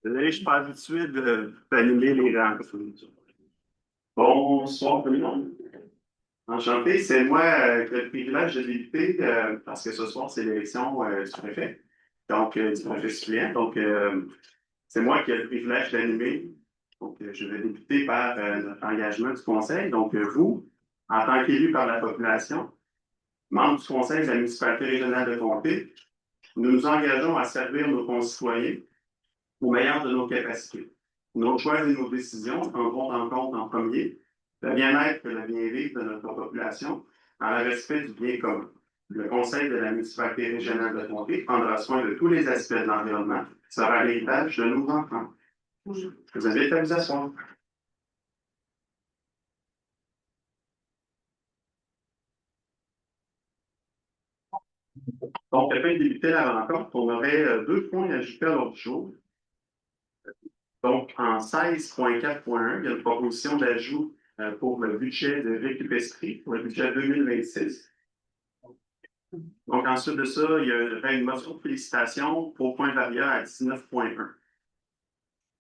Désolé, je suis pas habitué d'animer les rencontres. Bonsoir tout le monde. Enchanté, c'est moi qui ai le privilège de débuter parce que ce soir, c'est l'élection du préfet, donc du préfet suppléant. Donc, c'est moi qui ai le privilège d'animer. Donc, je vais débuter par notre engagement du conseil. Donc, vous, en tant qu'élu par la population, membre du conseil de la municipalité régionale de Comté, nous nous engageons à servir nos concitoyens au meilleur de nos capacités. Nos choix et nos décisions prendront en compte en premier le bien-être et le bien-vivre de notre population en le respect du bien commun. Le Conseil de la municipalité régionale de Comté prendra soin de tous les aspects de l'environnement, sera l'héritage de nos enfants. Je vous invite à vous asseoir. Donc, afin de débuter la rencontre, on aurait deux points à ajouter à l'ordre du jour. Donc, en 16.4.1, il y a une proposition d'ajout pour le budget de Récupestrie, pour le budget 2026. Donc, ensuite de ça, il y aurait une motion de félicitation pour point variable à 19.1.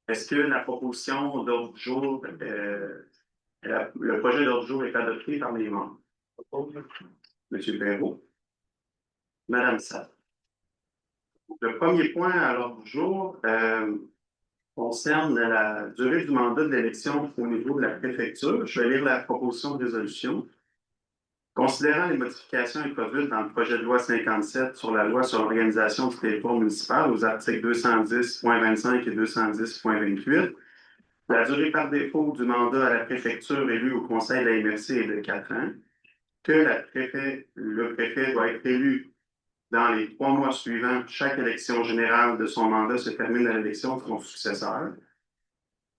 Est-ce que la proposition d'ordre du jour, le projet d'ordre du jour est adopté par les membres? Monsieur Perrault. Madame Satt. Le premier point à l'ordre du jour concerne la durée du mandat de l'élection au niveau de la préfecture. Je vais lire la proposition de résolution. Considérant les modifications introduites dans le projet de loi 57 sur la loi sur l'organisation du territoire municipal aux articles 210.25 et 210.28, la durée par défaut du mandat à la préfecture élue au conseil de la MRC est de 4 ans, que le préfet doit être élu dans les 3 mois suivants chaque élection générale de son mandat se termine à l'élection de son successeur.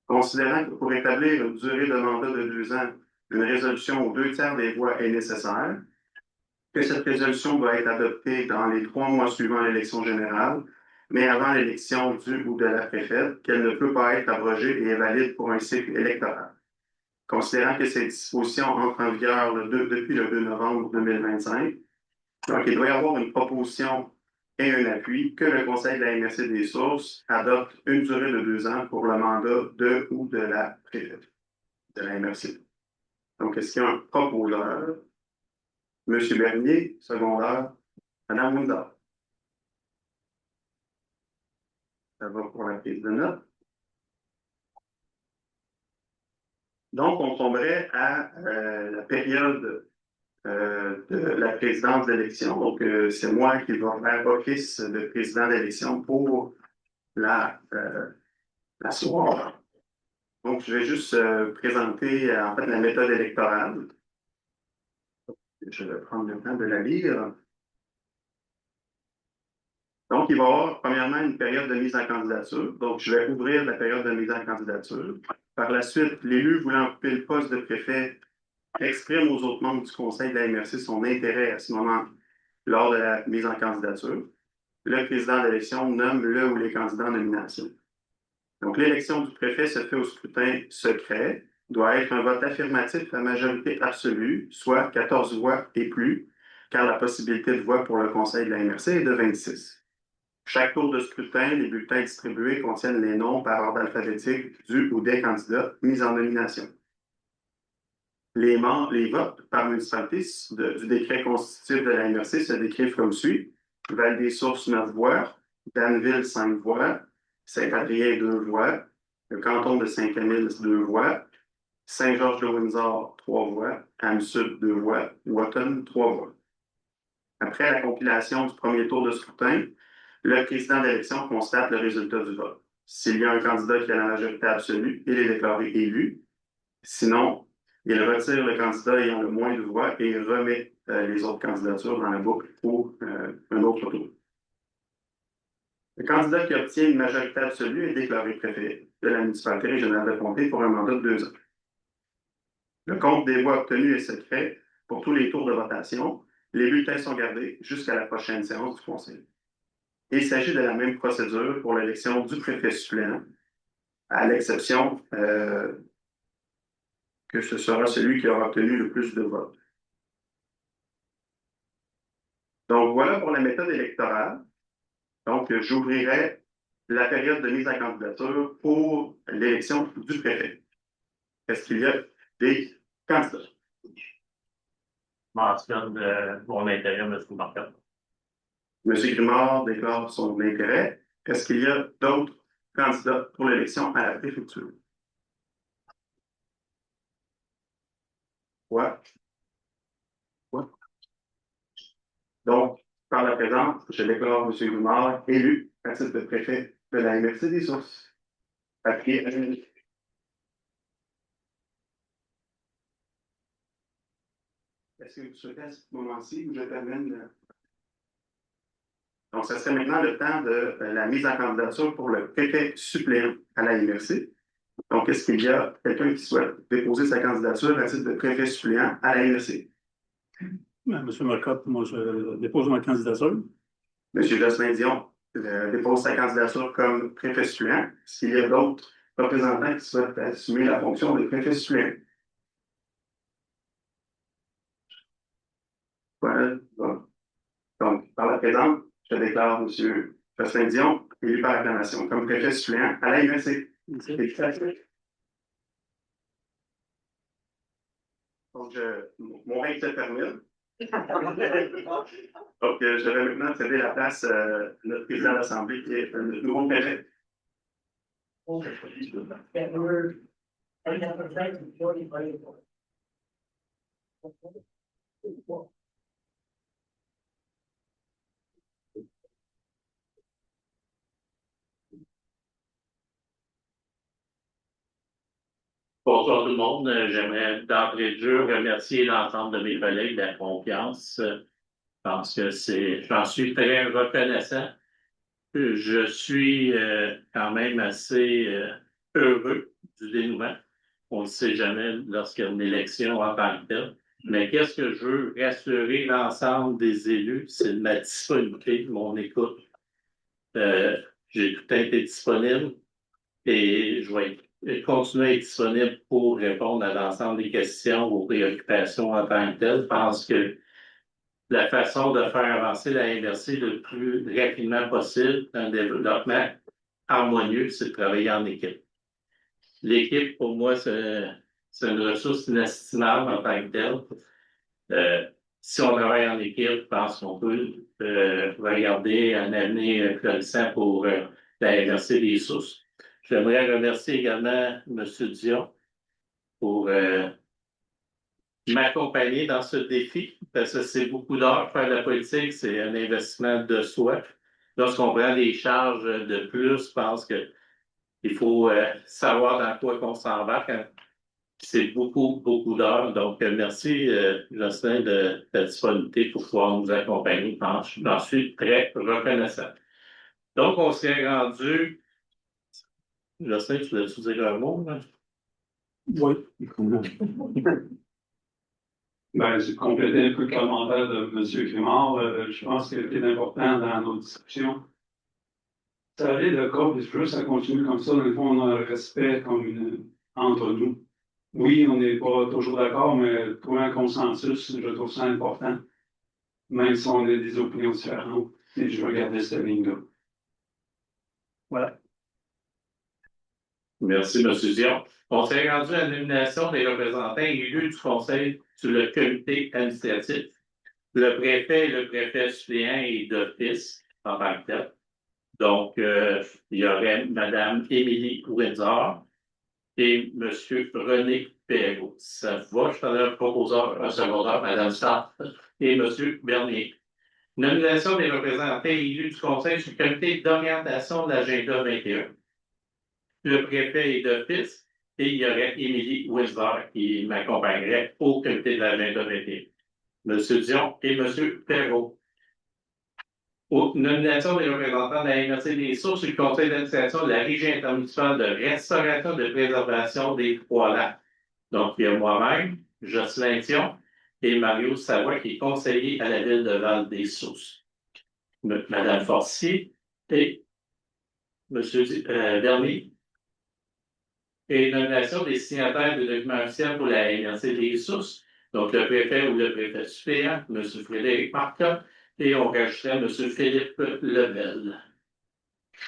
Considérant que pour établir une durée de mandat de 2 ans, une résolution aux 2 tiers des voix est nécessaire, que cette résolution doit être adoptée dans les 3 mois suivant l'élection générale, mais avant l'élection du ou de la préfète, qu'elle ne peut pas être abrogée et est valide pour un cycle électoral. Considérant que ces dispositions entrent en vigueur depuis le 2 novembre 2025, donc il doit y avoir une proposition et un appui que le Conseil de la MRC des sources adopte une durée de 2 ans pour le mandat de ou de la préfète de la MRC. Donc, est-ce qu'il y a un proposeur? Monsieur Bernier, secondaire. Madame Windor. Ça va pour la prise de notes. Donc, on tomberait à la période de la présidence d'élection. Donc, c'est moi qui vais faire office de président d'élection pour la soirée. Donc, je vais juste présenter en fait la méthode électorale. Je vais prendre le temps de la lire. Donc, il va y avoir premièrement une période de mise en candidature. Donc, je vais ouvrir la période de mise en candidature. Par la suite, l'élu voulant occuper le poste de préfet exprime aux autres membres du conseil de la MRC son intérêt à ce moment lors de la mise en candidature. Le président d'élection nomme le ou les candidats en nomination. Donc, l'élection du préfet se fait au scrutin secret, doit être un vote affirmatif à majorité absolue, soit 14 voix et plus, car la possibilité de voix pour le conseil de la MRC est de 26. Chaque tour de scrutin, les bulletins distribués contiennent les noms par ordre alphabétique du ou des candidats mis en nomination. Les votes par municipalité du décret constitutif de la MRC se décrivent comme suit. Val-des-Sources, 9 voix. Danville, 5 voix. Saint-Adrien, 2 voix. Le canton de Saint-Camille, 2 voix. Saint-Georges-de-Windsor, 3 voix. Anne-Sud, 2 voix. Wotton, 3 voix. Après la compilation du premier tour de scrutin, le président d'élection constate le résultat du vote. S'il y a un candidat qui a la majorité absolue, il est déclaré élu. Sinon, il retire le candidat ayant le moins de voix et remet les autres candidatures dans la boucle pour un autre tour. Le candidat qui obtient une majorité absolue est déclaré préfet de la municipalité régionale de Comté pour un mandat de 2 ans. Le compte des voix obtenues est secret pour tous les tours de votation. Les bulletins sont gardés jusqu'à la prochaine séance du conseil. Il s'agit de la même procédure pour l'élection du préfet suppléant, à l'exception que ce sera celui qui aura obtenu le plus de votes. Donc, voilà pour la méthode électorale. Donc, j'ouvrirai la période de mise à candidature pour l'élection du préfet. Est-ce qu'il y a des candidats? Mentionne mon intérêt, M. Marcotte. M. Grimard déclare son intérêt. Est-ce qu'il y a d'autres candidats pour l'élection à la préfecture? Ouais. Ouais. Donc, par la présence, je déclare M. Grimard élu à titre de préfet de la MRC des Sources. Appuyé à l'unanimité. Est-ce que vous souhaitez à ce moment-ci que je termine? Donc, ce serait maintenant le temps de la mise en candidature pour le préfet suppléant à la MRC. Donc, est-ce qu'il y a quelqu'un qui souhaite déposer sa candidature à titre de préfet suppléant à la MRC? Monsieur Marcotte, moi, je dépose ma candidature. Monsieur Jocelyn Dion dépose sa candidature comme préfet suppléant. Est-ce qu'il y a d'autres représentants qui souhaitent assumer la fonction de préfet suppléant? Voilà. Donc, par la présente, je déclare M. Jocelyn Dion élu par acclamation comme préfet suppléant à la MRC. Donc, mon règne se termine. Donc, je vais maintenant céder la place à notre président de l'Assemblée, qui est le nouveau préfet. Bonsoir tout le monde. J'aimerais d'entrée de jeu remercier l'ensemble de mes collègues de la confiance. Parce que j'en suis très reconnaissant. Je suis quand même assez heureux du dénouement. On ne sait jamais lorsqu'il y a une élection en tant que telle. Mais qu'est-ce que je veux rassurer l'ensemble des élus, c'est de ma disponibilité, mon écoute. J'ai tout été disponible et je vais continuer à être disponible pour répondre à l'ensemble des questions, aux préoccupations en tant que telles. Je pense que la façon de faire avancer la MRC le plus rapidement possible, un développement harmonieux, c'est de travailler en équipe. L'équipe, pour moi, c'est une ressource inestimable en tant que telle. Si on travaille en équipe, je pense qu'on peut regarder un avenir florissant pour la MRC des Sources. J'aimerais remercier également M. Dion pour m'accompagner dans ce défi, parce que c'est beaucoup d'heures. Faire de la politique, c'est un investissement de soi. Lorsqu'on prend des charges de plus, je pense qu'il faut savoir dans quoi qu'on s'embarque. C'est beaucoup, beaucoup d'heures. Donc, merci, Jocelyn, de ta disponibilité pour pouvoir nous accompagner. J'en suis très reconnaissant. Donc, on s'est rendu. Jocelyn, tu voulais dire un mot? Hein? Oui. Ben, j'ai complété un peu le commentaire de M. Grimard. Je pense que ce qui est important dans nos discussions, ça allait de corps, je veux ça continue comme ça. Dans le fond, on a un respect entre nous. Oui, on n'est pas toujours d'accord, mais trouver un consensus, je trouve ça important. Même si on a des opinions différentes. Et je veux garder cette ligne-là. Voilà. Merci, M. Dion. On s'est rendu à la nomination des représentants élus du Conseil sur le comité administratif. Le préfet et le préfet suppléant est d'office en tant que tel. Donc, il y aurait Mme Émilie Windsor et M. René Perrault. Ça va, je ferai un proposeur, un secondaire, Mme Sartre et M. Bernier. Nomination des représentants élus du Conseil sur le comité d'orientation de l'agenda 21. Le préfet est d'office et il y aurait Émilie Windsor qui m'accompagnerait au comité de l'agenda 21. M. Dion et M. Perrault. Aux nominations des représentants de la MRC des Sources sur le conseil d'administration de la Régie intermunicipale de restauration de préservation des Trois-Lacs. Donc, il y a moi-même, Jocelyn Dion et Mario Savoie, qui est conseiller à la ville de Val-des-Sources. Mme Forcier et M. Bernier. Et nomination des signataires de documents officiels pour la MRC des Sources. Donc, le préfet ou le préfet suppléant, M. Frédéric Marcotte, et on rajouterait M. Philippe Lebel.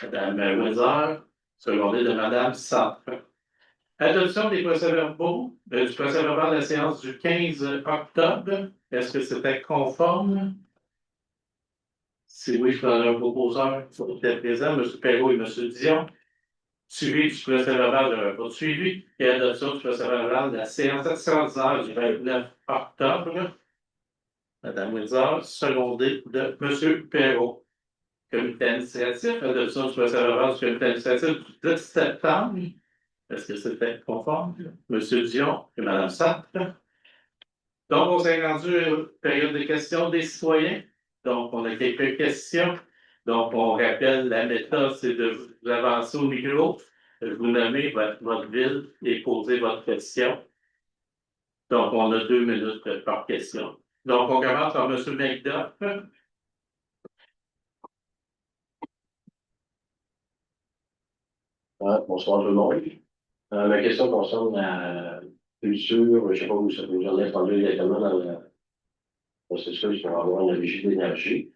Madame Weiser, secondée de Madame Sartre. Adoption des procès-verbaux du procès-verbal de la séance du 15 octobre. Est-ce que c'était conforme? Si oui, je prends un proposeur qui était présent, M. Perrault et M. Dion. Suivi du procès-verbal de rapport suivi et adoption du procès-verbal de la séance extraordinaire du 29 octobre. Madame Weiser, secondée de M. Perrault. Comité administratif, adoption du procès-verbal du comité administratif du 10 septembre. Est-ce que c'était conforme? M. Dion et Mme Sartre. Donc, on s'est rendu à une période de questions des citoyens. Donc, on a quelques questions. Donc, on rappelle la méthode, c'est de vous avancer au micro, vous nommer votre ville et poser votre question. Donc, on a 2 minutes par question. Donc, on commence par M. McDuff. Bonsoir tout le monde. Ma question concerne la culture, je ne sais pas où vous en êtes rendu exactement dans le processus pour avoir une régie d'énergie.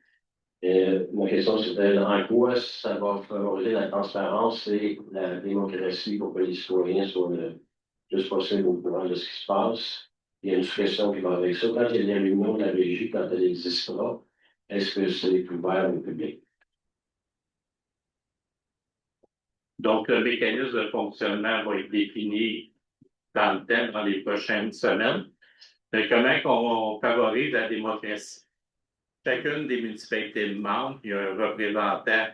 Et ma question c'était en quoi ça va favoriser la transparence et la démocratie pour que les citoyens soient le plus possible au courant de ce qui se passe. Il y a une question qui va avec ça. Quand il y a des réunions de la régie, quand elle existera, est-ce que c'est ouvert au public? Donc, le mécanisme de fonctionnement va être défini dans le temps, dans les prochaines semaines. Comment on favorise la démocratie? Chacune des municipalités membres, il y a un représentant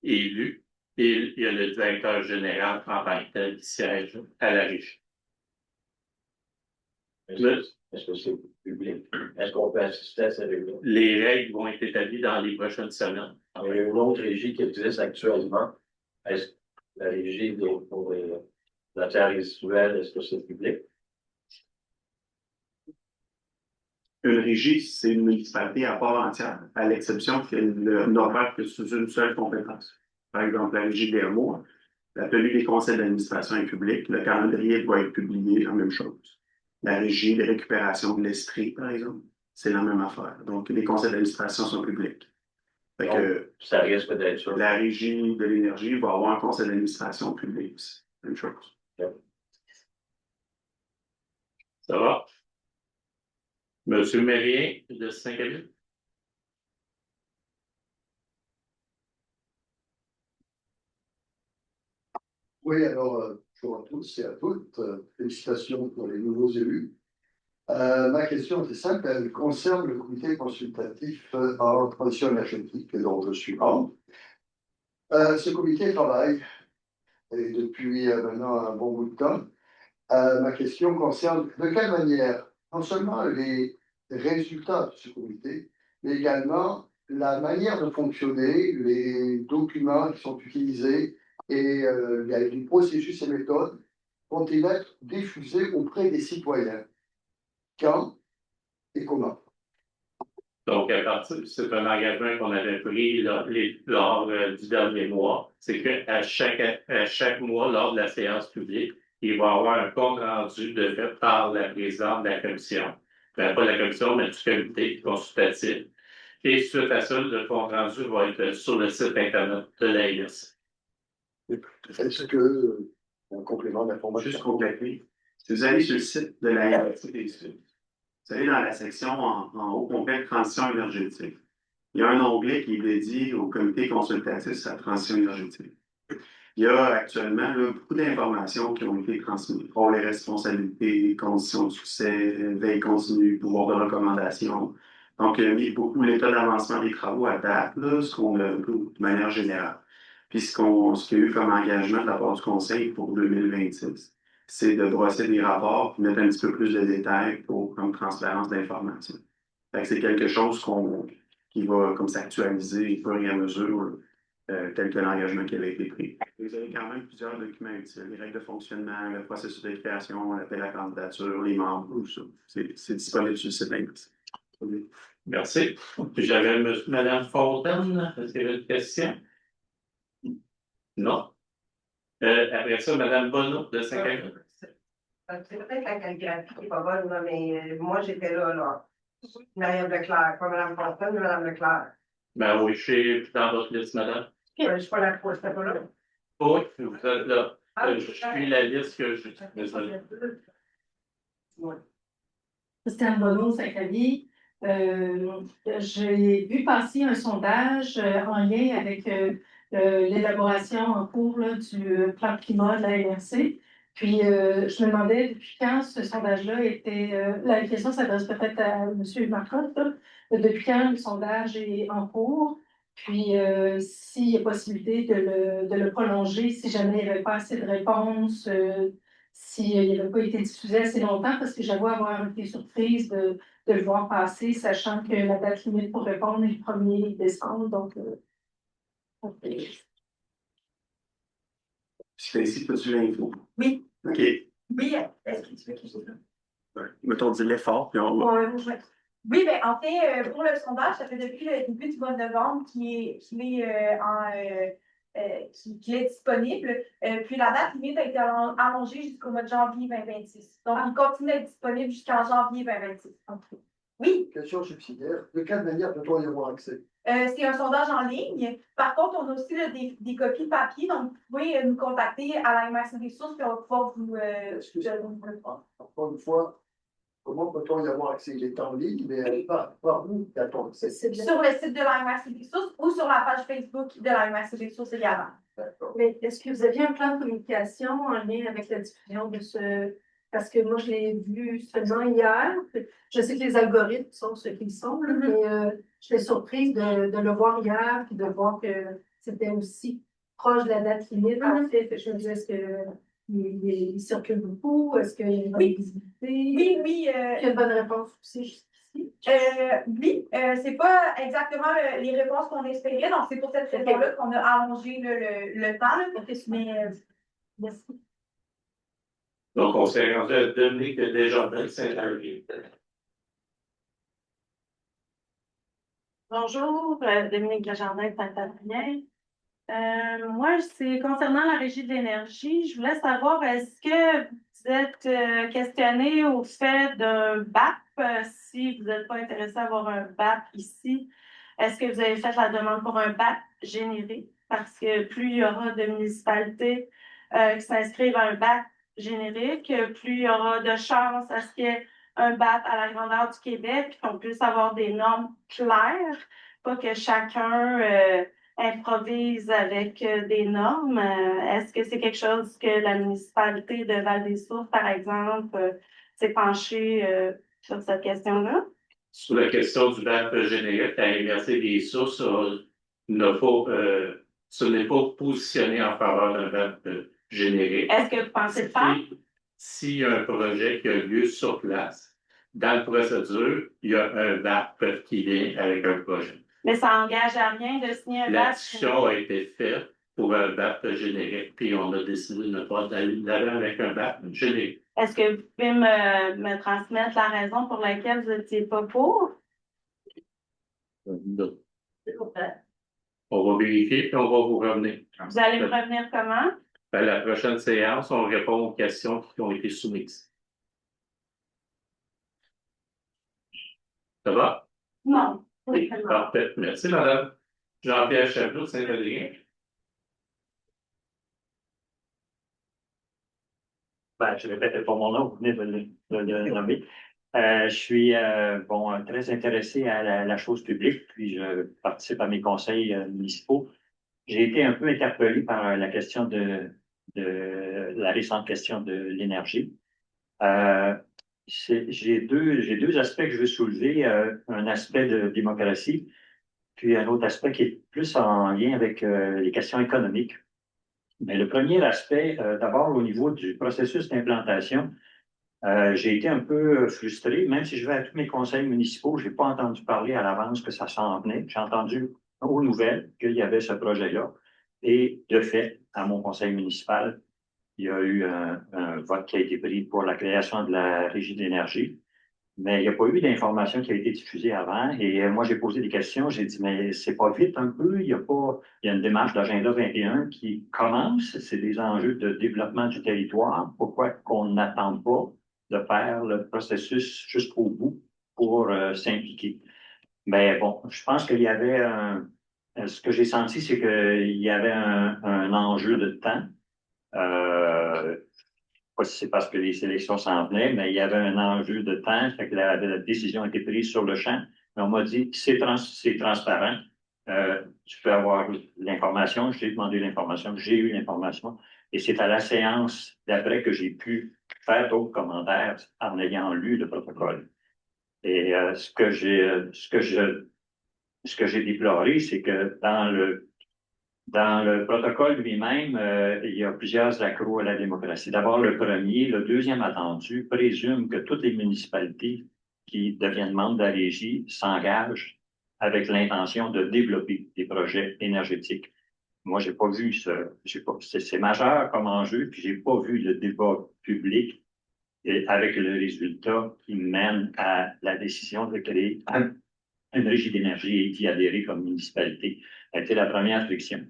élu et il y a le directeur général en tant que tel qui siège à la régie. Est-ce que c'est public? Est-ce qu'on peut assister à ces réunions? Les règles vont être établies dans les prochaines semaines. Il y a une autre régie qui existe actuellement. Est-ce que la régie pour les matières résiduelles, est-ce que c'est public? Une régie, c'est une municipalité à part entière, à l'exception qu'elle n'opère que sous une seule compétence. Par exemple, la régie des Hameaux, la tenue des conseils d'administration est publique, le calendrier doit être publié, la même chose. La régie de récupération de l'Estrie, par exemple, c'est la même affaire. Donc, les conseils d'administration sont publics. Fait que, ça risque d'être ça. la régie de l'énergie va avoir un conseil d'administration public aussi. Même chose. Okay. Ça va? Monsieur Mérien de Saint-Camille. Oui, alors, bonjour à tous et à toutes. Félicitations pour les nouveaux élus. Ma question est simple, elle concerne le comité consultatif en transition énergétique, dont je suis membre. Ce comité travaille et depuis maintenant un bon bout de temps. Ma question concerne de quelle manière, non seulement les résultats de ce comité, mais également la manière de fonctionner, les documents qui sont utilisés et les processus et méthodes vont-ils être diffusés auprès des citoyens? Quand et comment? Donc, c'est un engagement qu'on avait pris lors du dernier mois. C'est qu'à chaque mois, lors de la séance publique, il va y avoir un compte rendu de fait par la présidente de la commission. Pas de la commission, mais du comité consultatif. Et suite à ça, le compte rendu va être sur le site Internet de l'AIS. Est-ce que, un complément d'information? Juste compléter. Si vous allez sur le site de la RSC des Sud, vous allez dans la section en haut, complet transition énergétique. Il y a un onglet qui est dédié au comité consultatif sur la transition énergétique. Il y a actuellement là, beaucoup d'informations qui ont été transmises. Rôle et responsabilités, conditions de succès, veille continue, pouvoir de recommandation. Donc, il y a mis beaucoup l'état d'avancement des travaux à date, là, ce qu'on a de manière générale. Puis ce qu'il y a eu comme engagement de la part du Conseil pour 2026, c'est de brosser des rapports et mettre un petit peu plus de détails pour comme transparence d'information. C'est quelque chose qui va comme s'actualiser au fur et à mesure, tel que l'engagement qui avait été pris. Vous avez quand même plusieurs documents utiles, les règles de fonctionnement, le processus de création, l'appel à candidature, les membres, tout ça. C'est disponible sur le site Internet. Merci. J'avais Mme Fontaine. Est-ce qu'il y avait une question? Non. Après ça, Mme Bonneau de Saint-Camille. C'est peut-être la calligraphie qui n'est pas bonne, là, mais moi, j'étais là. Marie-Ève Leclerc, pas Mme Fontaine, mais Mme Leclerc. Ben oui, je suis dans votre liste, madame. Je ne suis pas là, je suis pas là. Oui, vous êtes là. Ah, Je suis la liste que je. Désolé. Christiane Bonneau, Saint-Calie. J'ai vu passer un sondage en lien avec l'élaboration en cours là, du plan climat de la MRC. Puis, je me demandais depuis quand ce sondage-là était. La question s'adresse peut-être à M. Marcotte. Là. Depuis quand le sondage est en cours? Puis, s'il y a possibilité de le prolonger, si jamais il n'y avait pas assez de réponses, s'il n'avait pas été diffusé assez longtemps, parce que j'avoue avoir été surprise de le voir passer, sachant que la date limite pour répondre est le 1er décembre. Donc, Stacy, peux-tu l'info? Oui. OK. Oui, est-ce que tu veux quelque chose? Mettons, dis l'effort, puis on va. Ouais. Oui, bien, en fait, pour le sondage, ça fait depuis le début du mois de novembre qu'il est disponible. Puis la date limite a été allongée jusqu'au mois de janvier 2026. Donc, il continue d'être disponible jusqu'en janvier 2026. Oui. Question subsidiaire. De quelle manière peut-on y avoir accès? C'est un sondage en ligne. Par contre, on a aussi là, des copies papier. Donc, vous pouvez nous contacter à la MRC des sources, puis on va pouvoir vous. Encore une fois, comment peut-on y avoir accès? Il est en ligne, mais par où y-a-t-on accès? Sur le site de la MRC des sources ou sur la page Facebook de la MRC des sources également. mais est-ce que vous aviez un plan de communication en lien avec la diffusion de ce. Parce que moi, je l'ai vu seulement hier. Je sais que les algorithmes sont ce qu'ils sont, là, mais j'étais surprise de le voir hier et de voir que c'était aussi proche de la date limite. En fait, je me disais, est-ce qu'il circule beaucoup? Est-ce qu'il y a une bonne visibilité? Oui. Il y a une bonne réponse aussi jusqu'ici. Oui, c'est pas exactement les réponses qu'on espérait. Donc, c'est pour cette raison-là qu'on a allongé le temps. Là, mais merci. Donc, on s'est rendu à Dominique Desjardins, Saint-Henri. Bonjour, Dominique Desjardins, Saint-Adrien. Moi, c'est concernant la Régie de l'énergie. Je voulais savoir, est-ce que vous êtes questionné au fait d'un BAP? Si vous n'êtes pas intéressé à avoir un BAP ici, est-ce que vous avez fait la demande pour un BAP généré? Parce que plus il y aura de municipalités qui s'inscrivent à un BAP générique, plus il y aura de chances à ce qu'il y ait un BAP à la grandeur du Québec, puis qu'on puisse avoir des normes claires, pas que chacun improvise avec des normes. Est-ce que c'est quelque chose que la municipalité de Val-des-Sources, par exemple, s'est penchée sur cette question-là? Sur la question du BAP générique, la MRC des sources ce n'est pas positionné en faveur d'un BAP générique. Est-ce que vous pensez le faire? S'il y a un projet qui a lieu sur place, dans la procédure, il y a un BAP qui vient avec un projet. Mais ça n'engage à rien de signer un BAP. La discussion a été faite pour un BAP générique, puis on a décidé de ne pas d'aller avec un BAP générique. Est-ce que vous pouvez me transmettre la raison pour laquelle vous n'étiez pas pour? Non. On va vérifier, puis on va vous revenir. Vous allez me revenir comment? À la prochaine séance, on répond aux questions qui ont été soumises. Ça va? Non. Oui, Parfait. Merci, madame. Jean-Pierre Chapeau de Saint-Adrien. Je répète pas mon nom, vous venez de le nommer. Je suis très intéressé à la chose publique, puis je participe à mes conseils municipaux. J'ai été un peu interpellé par la question de la récente question de l'énergie. J'ai deux aspects que je veux soulever, un aspect de démocratie, puis un autre aspect qui est plus en lien avec les questions économiques. Mais le premier aspect, d'abord au niveau du processus d'implantation, j'ai été un peu frustré, même si je vais à tous mes conseils municipaux, je n'ai pas entendu parler à l'avance que ça s'en venait. J'ai entendu aux nouvelles qu'il y avait ce projet-là. Et de fait, à mon conseil municipal, il y a eu un vote qui a été pris pour la création de la Régie de l'énergie. Mais il n'y a pas eu d'information qui a été diffusée avant. Et moi, j'ai posé des questions. J'ai dit, mais c'est pas vite un peu. Il y a une démarche d'agenda 21 qui commence. C'est des enjeux de développement du territoire. Pourquoi qu'on n'attend pas de faire le processus jusqu'au bout pour s'impliquer? Mais bon, je pense qu'il y avait ce que j'ai senti, c'est qu'il y avait un enjeu de temps. Je ne sais pas si c'est parce que les sélections s'en venaient, mais il y avait un enjeu de temps, fait que la décision a été prise sur le champ. Mais on m'a dit, c'est transparent. Tu peux avoir l'information. J'ai demandé l'information, j'ai eu l'information. Et c'est à la séance d'après que j'ai pu faire d'autres commentaires en ayant lu le protocole. Et ce que j'ai déploré, c'est que dans le protocole lui-même, il y a plusieurs accros à la démocratie. D'abord, le premier, le deuxième attendu, présume que toutes les municipalités qui deviennent membres de la régie s'engagent avec l'intention de développer des projets énergétiques. Moi, j'ai pas vu c'est majeur comme enjeu, puis j'ai pas vu le débat public et avec le résultat qui mène à la décision de créer une régie d'énergie et d'y adhérer comme municipalité. Ça a été la première friction.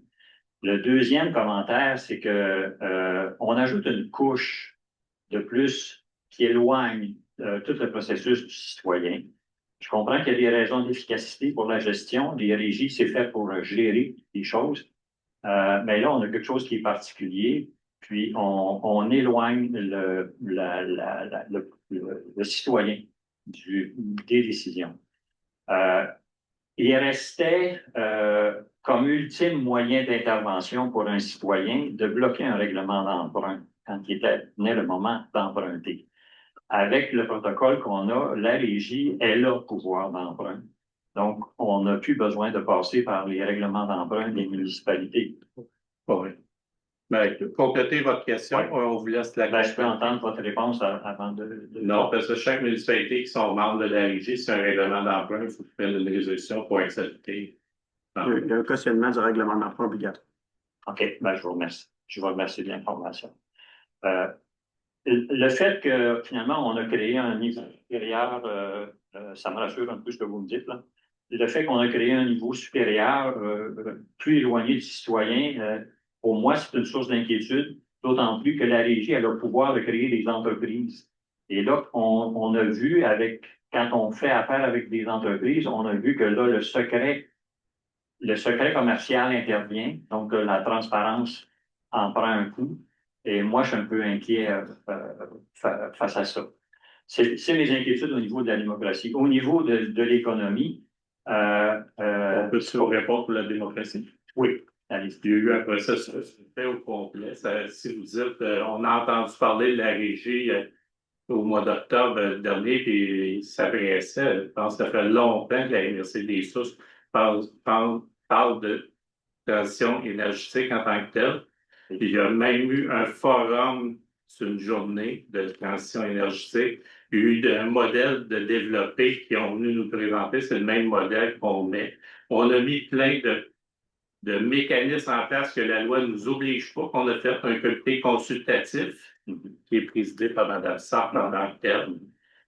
Le deuxième commentaire, c'est que on ajoute une couche de plus qui éloigne tout le processus du citoyen. Je comprends qu'il y a des raisons d'efficacité pour la gestion. Les régies, c'est fait pour gérer les choses. Mais là, on a quelque chose qui est particulier, puis on éloigne le citoyen des décisions. Il restait comme ultime moyen d'intervention pour un citoyen de bloquer un règlement d'emprunt quand il venait le moment d'emprunter. Avec le protocole qu'on a, la régie, elle a pouvoir d'emprunt. Donc, on n'a plus besoin de passer par les règlements d'emprunt des municipalités. Oui. Ben, complétez votre question, Ouais. on vous laisse la Ben, je peux entendre votre réponse avant de... Non, parce que chaque municipalité qui sont membres de la régie, c'est un règlement d'emprunt, il faut faire une résolution pour accepter. Il y a un cautionnement du règlement d'emprunt obligatoire. OK, ben, je vous remercie. Je vous remercie de l'information. Le fait que, finalement, on a créé un niveau supérieur, ça me rassure un peu ce que vous me dites, là. Le fait qu'on a créé un niveau supérieur, plus éloigné du citoyen, pour moi, c'est une source d'inquiétude, d'autant plus que la régie a le pouvoir de créer des entreprises. Et là, on a vu quand on fait affaire avec des entreprises, on a vu que là, le secret commercial intervient, donc la transparence en prend un coup. Et moi, je suis un peu inquiet face à ça. C'est mes inquiétudes au niveau de la démocratie. Au niveau de l'économie... on peut se répondre pour la démocratie? Oui, allez-y. Il y a eu un processus fait au complet. Si vous dites, on a entendu parler de la régie au mois d'octobre dernier, puis ça pressait. Je pense que ça fait longtemps que la MRC des Sources parle de transition énergétique en tant que telle. Il y a même eu un forum sur une journée de transition énergétique. Il y a eu un modèle de développé qui ont venu nous présenter. C'est le même modèle qu'on met. On a mis plein de mécanismes en place que la loi ne nous oblige pas. On a fait un comité consultatif qui est présidé par Mme Sartre en tant que tel.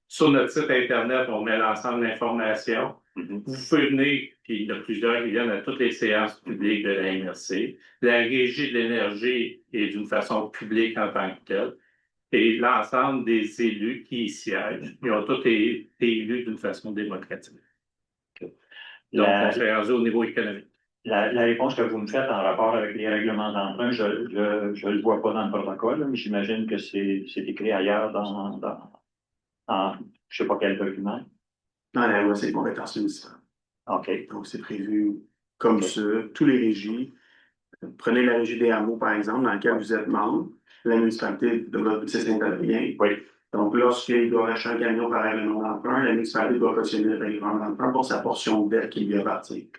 Sur notre site Internet, on met l'ensemble d'informations. Vous pouvez venir, puis il y en a plusieurs qui viennent à toutes les séances publiques de la MRC. La régie de l'énergie est d'une façon publique en tant que telle. Et l'ensemble des élus qui y siègent, ils ont tous été élus d'une façon démocratique. Donc, on s'est rendu au niveau économique. La réponse que vous me faites en rapport avec les règlements d'emprunt, je le vois pas dans le protocole, mais j'imagine que c'est écrit ailleurs dans je sais pas quel document. Dans la loi, c'est les compétences municipales. OK. Donc, c'est prévu comme ça. Tous les régies. Prenez la régie des hameaux, par exemple, dans laquelle vous êtes membre. La municipalité de votre petit Saint-Adrien. Oui. Donc, lorsqu'il doit acheter un camion par règlement d'emprunt, la municipalité doit cautionner le règlement d'emprunt pour sa portion de dette qui lui appartient.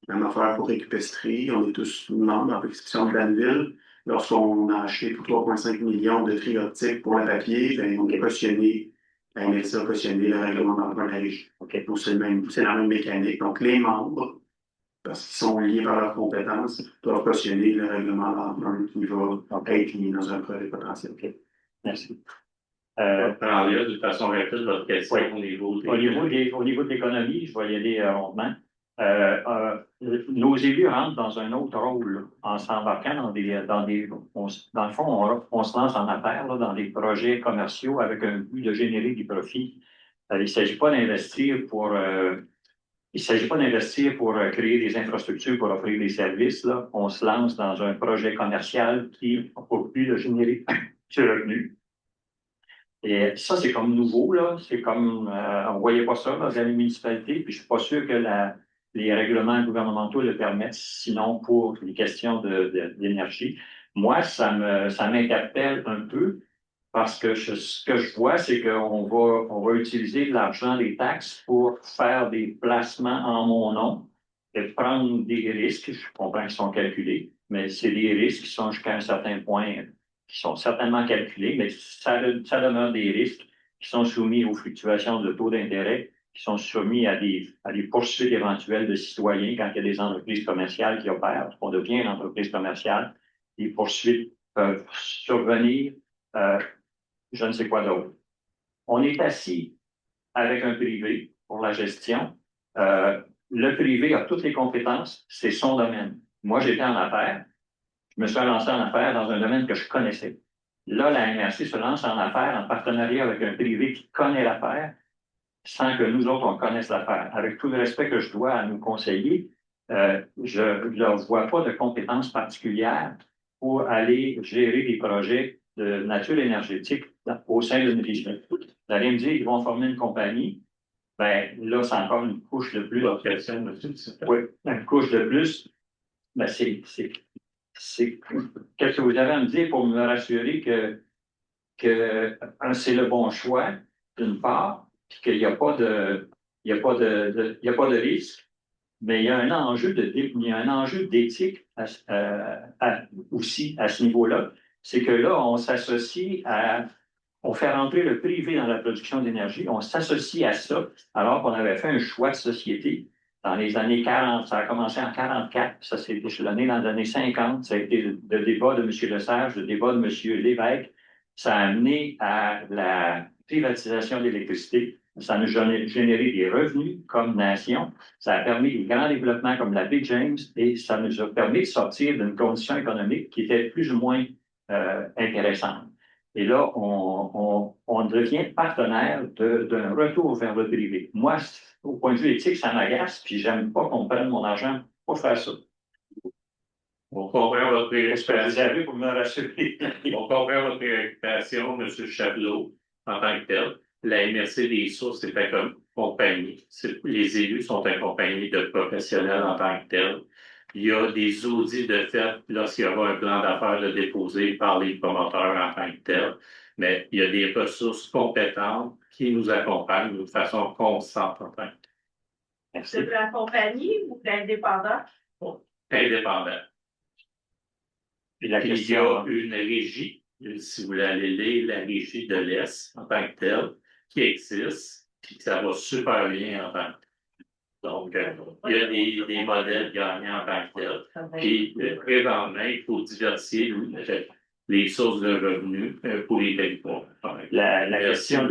Même affaire pour Récupestrie. On est tous membres en l'exception de Danville. Lorsqu'on a acheté pour 3,5 millions de tri optiques pour le papier, bien, on a cautionné. La MRC a cautionné le règlement d'emprunt de la régie. OK. Donc, c'est la même mécanique. Donc, les membres, parce qu'ils sont liés par leurs compétences, doivent cautionner le règlement d'emprunt qui va être mis dans un projet potentiel. OK. Merci. De façon rapide, votre question oui. Au niveau de l'économie, je vais y aller rondement. Nos élus rentrent dans un autre rôle en s'embarquant dans le fond, on se lance en affaires là, dans des projets commerciaux avec un but de générer du profit. Il ne s'agit pas d'investir pour Il ne s'agit pas d'investir pour créer des infrastructures, pour offrir des services. Là. On se lance dans un projet commercial qui a pour but de générer du revenu. Et ça, c'est comme nouveau, là. C'est comme, on ne voyait pas ça dans les municipalités, puis je ne suis pas sûr que les règlements gouvernementaux le permettent, sinon pour les questions d'énergie. Moi, ça m'interpelle un peu parce que ce que je vois, c'est on va utiliser de l'argent des taxes pour faire des placements en mon nom et prendre des risques. Je comprends qu'ils sont calculés, mais c'est des risques qui sont jusqu'à un certain point qui sont certainement calculés, mais ça demeure des risques qui sont soumis aux fluctuations de taux d'intérêt, qui sont soumis à des poursuites éventuelles de citoyens quand il y a des entreprises commerciales qui opèrent. On devient une entreprise commerciale. Les poursuites peuvent survenir. Je ne sais quoi d'autre. On est assis avec un privé pour la gestion. Le privé a toutes les compétences, c'est son domaine. Moi, j'étais en affaires. Je me suis lancé en affaires dans un domaine que je connaissais. Là, la MRC se lance en affaires en partenariat avec un privé qui connaît l'affaire sans que nous autres, on connaisse l'affaire. Avec tout le respect que je dois à nos conseillers, je ne leur vois pas de compétences particulières pour aller gérer des projets de nature énergétique au sein d'une région. Vous allez me dire, ils vont former une compagnie. Ben, là, c'est encore une couche de plus. Oui, une couche de plus. Ben, qu'est-ce que vous avez à me dire pour me rassurer que c'est le bon choix, d'une part, puis qu'il n'y a pas de risque, mais il y a un enjeu d'éthique aussi à ce niveau-là. C'est que là, on fait rentrer le privé dans la production d'énergie, on s'associe à ça, alors qu'on avait fait un choix de société. Dans les années 40, ça a commencé en 44, ça s'est échelonné dans les années 50, ça a été le débat de M. Lesage, le débat de M. Lévesque, ça a amené à la privatisation de l'électricité, ça nous a généré des revenus comme nation, ça a permis des grands développements comme la Big James et ça nous a permis de sortir d'une condition économique qui était plus ou moins intéressante. Et là, on devient partenaire d'un retour vers le privé. Moi, au point de vue éthique, ça m'agace, puis j'aime pas qu'on prenne mon argent pour faire ça. On comprend votre préoccupation. Pour me rassurer. On comprend votre préoccupation, M. Chapelot, en tant que tel. La MRC des sources est fait comme compagnie. Les élus sont accompagnés de professionnels en tant que tel. Il y a des audits de fait lorsqu'il y aura un plan d'affaires de déposé par les promoteurs en tant que tel. Mais il y a des ressources compétentes qui nous accompagnent de façon constante en tant que tel. Merci. C'est de la compagnie ou de l'indépendant? Indépendant. Puis la Puis question, il y a une régie, si vous voulez aller lire, la régie de l'Est en tant que telle, qui existe, puis ça va super bien en tant que tel. Donc, il y a des modèles gagnants en tant que tel. Puis, présentement, il faut diversifier les sources de revenus pour les territoires. la question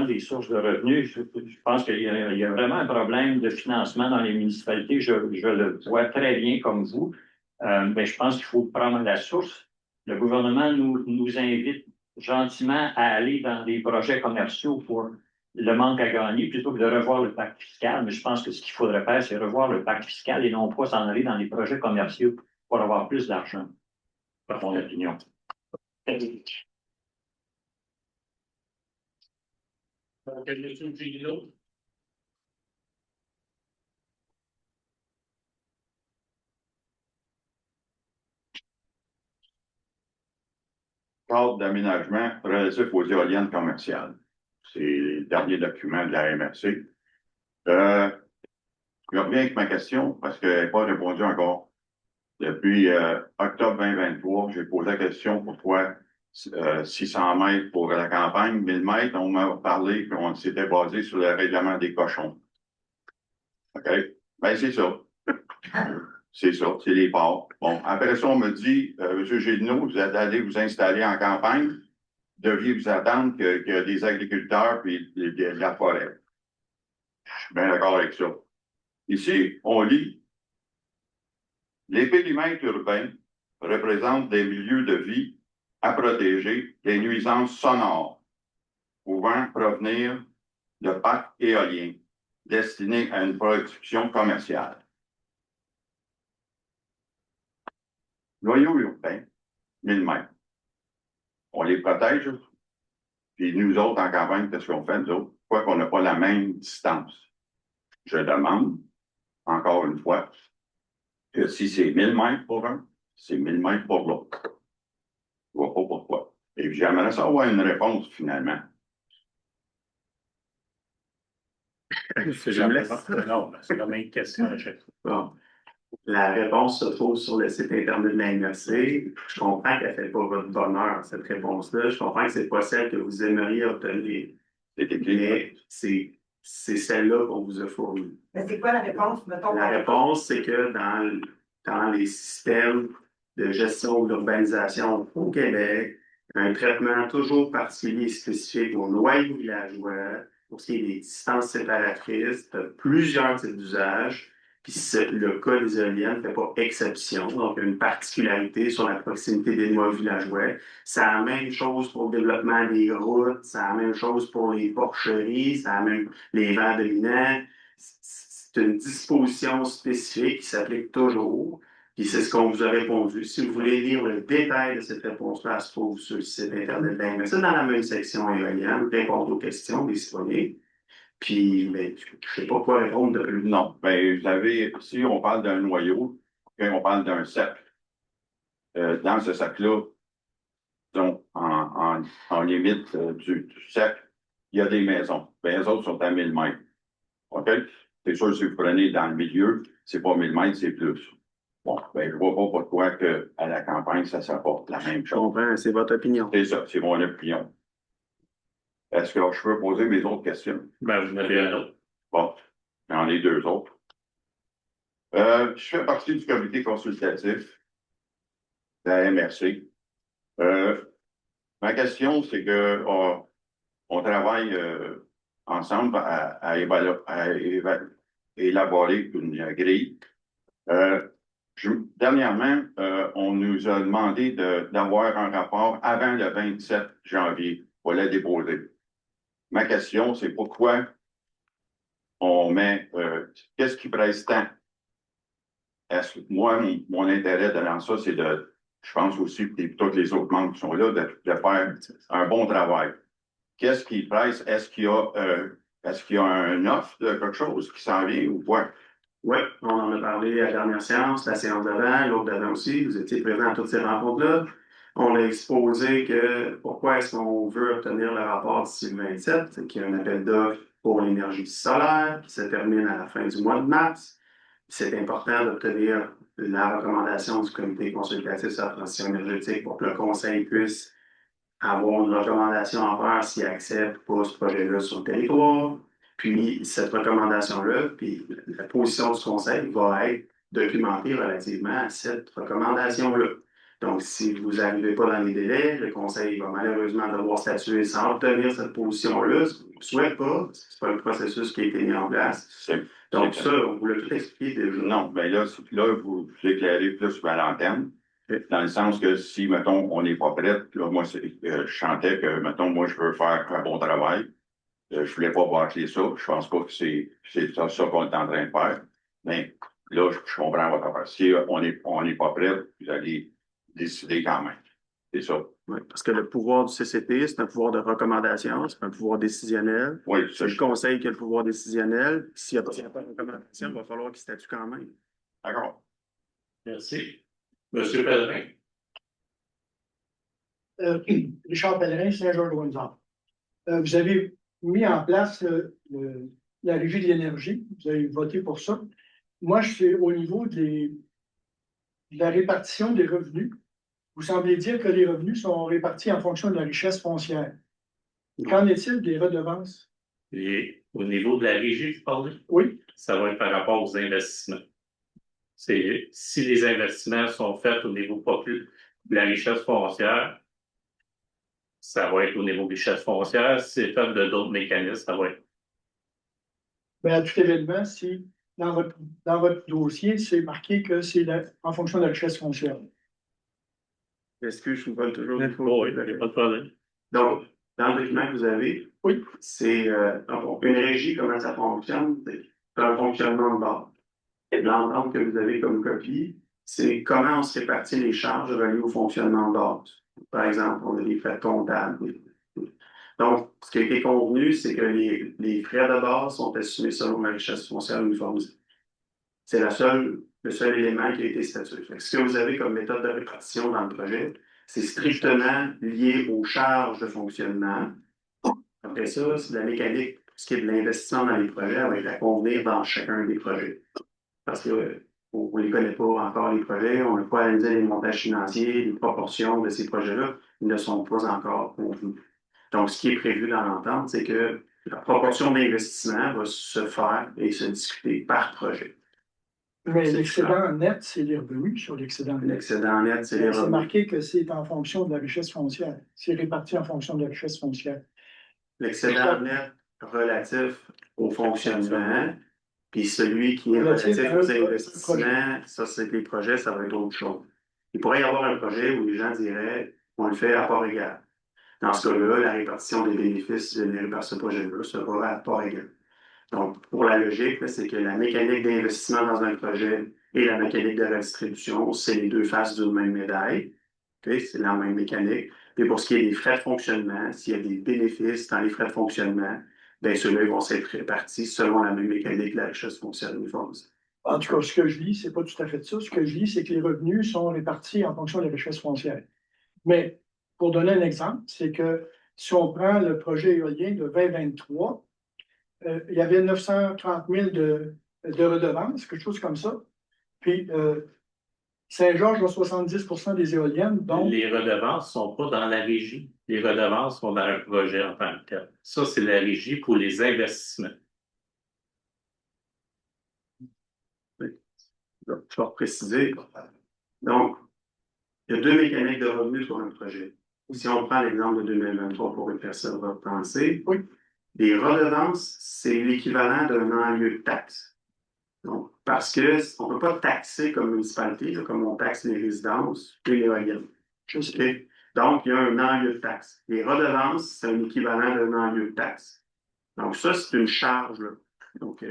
des sources de revenus, je pense qu'il y a vraiment un problème de financement dans les municipalités. Je le vois très bien comme vous. Mais je pense qu'il faut prendre la source. Le gouvernement nous invite gentiment à aller dans des projets commerciaux pour le manque à gagner plutôt que de revoir le pacte fiscal. Mais je pense que ce qu'il faudrait faire, c'est revoir le pacte fiscal et non pas s'en aller dans des projets commerciaux pour avoir plus d'argent, par mon opinion. Cadre d'aménagement relatif aux éoliennes commerciales. C'est le dernier document de la MRC. Je reviens avec ma question parce qu'elle n'est pas répondue encore. Depuis octobre 2023, j'ai posé la question pourquoi 600 mètres pour la campagne, 1000 mètres, on m'a parlé qu'on s'était basé sur le règlement des cochons. OK? Ben, c'est ça. C'est ça, c'est les ports. Bon, après ça, on me dit, M. Gélineau, vous êtes allé vous installer en campagne, vous deviez vous attendre qu'il y a des agriculteurs puis de la forêt. Je suis bien d'accord avec ça. Ici, on lit, les périmètres urbains représentent des milieux de vie à protéger des nuisances sonores pouvant provenir de parcs éoliens, destinés à une production commerciale. Noyaux urbains, 1000 mètres. On les protège, puis nous autres, en campagne, qu'est-ce qu'on fait, nous autres? Pourquoi qu'on n'a pas la même distance? Je demande, encore une fois, que si c'est 1000 mètres pour un, c'est 1000 mètres pour l'autre. Je ne vois pas pourquoi. Et puis j'aimerais savoir une réponse, finalement. Je me laisse. Non, c'est la même question à chaque fois. Bon. La réponse se trouve sur le site Internet de la MRC. Je comprends qu'elle ne fait pas votre bonheur, cette réponse-là. Je comprends que ce n'est pas celle que vous aimeriez obtenir. Mais c'est celle-là qu'on vous a fournie. Mais c'est quoi la réponse? Mettons, La réponse, c'est que dans les systèmes de gestion de l'urbanisation au Québec, un traitement toujours particulier et spécifique aux noyaux villageois, pour ce qui est des distances séparatrices, de plusieurs types d'usages. Puis le cas des éoliennes ne fait pas exception, donc une particularité sur la proximité des noyaux villageois. C'est la même chose pour le développement des routes, c'est la même chose pour les porcheries, c'est la même les vents dominants. C'est une disposition spécifique qui s'applique toujours. Puis c'est ce qu'on vous a répondu. Si vous voulez lire le détail de cette réponse-là, elle se trouve sur le site Internet de l'AMRC, dans la même section éolienne, répondre aux questions des citoyens. Puis, mais, je ne sais pas quoi répondre de plus. Non, ben, vous avez, si on parle d'un noyau, quand on parle d'un cercle, dans ce cercle-là, donc, en limite du cercle, il y a des maisons. Ben, les autres sont à 1000 mètres. OK? C'est sûr, si vous prenez dans le milieu, c'est pas 1000 mètres, c'est plus. Bon, ben, je vois pas pourquoi que à la campagne, ça s'apporte la même Je chose. comprends, c'est votre opinion. C'est ça, c'est mon opinion. Est-ce que je peux poser mes autres questions? Ben, vous en avez un autre. Bon, j'en ai deux autres. Je fais partie du comité consultatif de la MRC. Ma question, c'est que on travaille ensemble à élaborer une grille. Dernièrement, on nous a demandé d'avoir un rapport avant le 27 janvier pour la déposer. Ma question, c'est pourquoi on met qu'est-ce qui presse tant? Moi, mon intérêt dans ça, c'est je pense aussi, et tous les autres membres qui sont là, de faire un bon travail. Qu'est-ce qui presse? Est-ce qu'il y a un offre de quelque chose qui s'en vient ou quoi? Oui, on en a parlé à la dernière séance, la séance d'avant, l'autre d'avant aussi. Vous étiez présents à toutes ces rencontres-là. On a exposé que pourquoi est-ce qu'on veut obtenir le rapport d'ici le 27, c'est qu'il y a un appel d'offres pour l'énergie solaire qui se termine à la fin du mois de mars. C'est important d'obtenir la recommandation du comité consultatif sur la transition énergétique pour que le conseil puisse avoir une recommandation en faire s'il accepte pas ce projet-là sur le territoire. Puis cette recommandation-là, puis la position du conseil va être documentée relativement à cette recommandation-là. Donc, si vous n'arrivez pas dans les délais, le conseil va malheureusement devoir statuer sans obtenir cette position-là, ce qu'on ne souhaite pas, parce que ce n'est pas le processus qui a été mis en place. Donc, ça, on vous l'a tout expliqué déjà. Non, bien là, vous éclairez plus sur la lanterne. Dans le sens que si, mettons, on n'est pas prêt, là, moi, je chantais que, mettons, moi, je veux faire un bon travail. Je voulais pas bâcler ça. Je pense pas que c'est ça qu'on est en train de faire. Mais là, je comprends votre affaire. Si on n'est pas prêt, vous allez décider quand même. C'est ça. Oui, parce que le pouvoir du CCT, c'est un pouvoir de recommandation, c'est un pouvoir décisionnel. Oui, c'est le conseil qui a le pouvoir décisionnel. S'il n'y a pas de recommandation, il va falloir qu'il statue quand même. D'accord. Merci. Monsieur Pellerin. Richard Pellerin, Saint-Georges-de-Windsor. Vous avez mis en place la régie de l'énergie. Vous avez voté pour ça. Moi, je suis au niveau de la répartition des revenus. Vous semblez dire que les revenus sont répartis en fonction de la richesse foncière. Qu'en est-il des redevances? Et au niveau de la régie, vous parlez? Oui. Ça va être par rapport aux investissements. Si les investissements sont faits au niveau de la richesse foncière, ça va être au niveau de richesse foncière. Si c'est fait de d'autres mécanismes, ça va être. Bien, à tout événement, si dans votre dossier, c'est marqué que c'est en fonction de la richesse foncière. Est-ce que je vous vole toujours? Oui, il n'y a pas de problème. Donc, Dans le document que vous avez, Oui. c'est une régie, comment ça fonctionne, c'est un fonctionnement de base. Et l'entente que vous avez comme copie, c'est comment on se répartit les charges reliées au fonctionnement de base. Par exemple, on a des frais comptables. Donc, ce qui a été convenu, c'est que les frais de base sont assumés selon la richesse foncière uniformisée. C'est le seul élément qui a été statué. Ce que vous avez comme méthode de répartition dans le projet, c'est strictement lié aux charges de fonctionnement. Après ça, c'est de la mécanique, ce qui est de l'investissement dans les projets, elle va être à convenir dans chacun des projets. Parce que on ne les connaît pas encore, les projets, on n'a pas analysé les montages financiers, les proportions de ces projets-là, ils ne sont pas encore convenus. Donc, ce qui est prévu dans l'entente, c'est que la proportion d'investissement va se faire et se discuter par projet. Mais l'excédent net, c'est les revenus sur l'excédent net. L'excédent net, c'est les C'est revenus. marqué que c'est en fonction de la richesse foncière. C'est réparti en fonction de la richesse foncière. L'excédent net relatif au fonctionnement, puis celui qui est Relatif relatif à aux un investissements, ça, c'est les projets, ça va être autre chose. Il pourrait y avoir un projet où les gens diraient on le fait à part égal. Dans ce cas-là, la répartition des bénéfices générés par ce projet-là sera à part égal. Donc, pour la logique, là, c'est que la mécanique d'investissement dans un projet et la mécanique de redistribution, c'est les deux faces d'une même médaille. Okay? C'est la même mécanique. Et pour ce qui est des frais de fonctionnement, s'il y a des bénéfices dans les frais de fonctionnement, bien, ceux-là vont s'être répartis selon la même mécanique de la richesse foncière uniformisée. En tout cas, ce que je lis, c'est pas tout à fait ça. Ce que je lis, c'est que les revenus sont répartis en fonction de la richesse foncière. Mais pour donner un exemple, c'est que si on prend le projet éolien de 2023, il y avait 930 000 de redevances, quelque chose comme ça. Puis Saint-Georges a 70% des éoliennes, donc Les redevances ne sont pas dans la régie. Les redevances sont dans un projet en tant que tel. Ça, c'est la régie pour les investissements. Je vais préciser. Donc, il y a deux mécaniques de revenus pour un projet. Si on prend l'exemple de 2023 pour une personne va penser, oui. Les redevances, c'est l'équivalent d'un enlieu de taxe. Donc, parce qu'on ne peut pas taxer comme municipalité, là, comme on taxe les résidences et les éoliennes. Okay? Donc, il y a un enlieu de taxe. Les redevances, c'est un équivalent d'un enlieu de taxe. Donc, ça, c'est une charge. Là. Donc,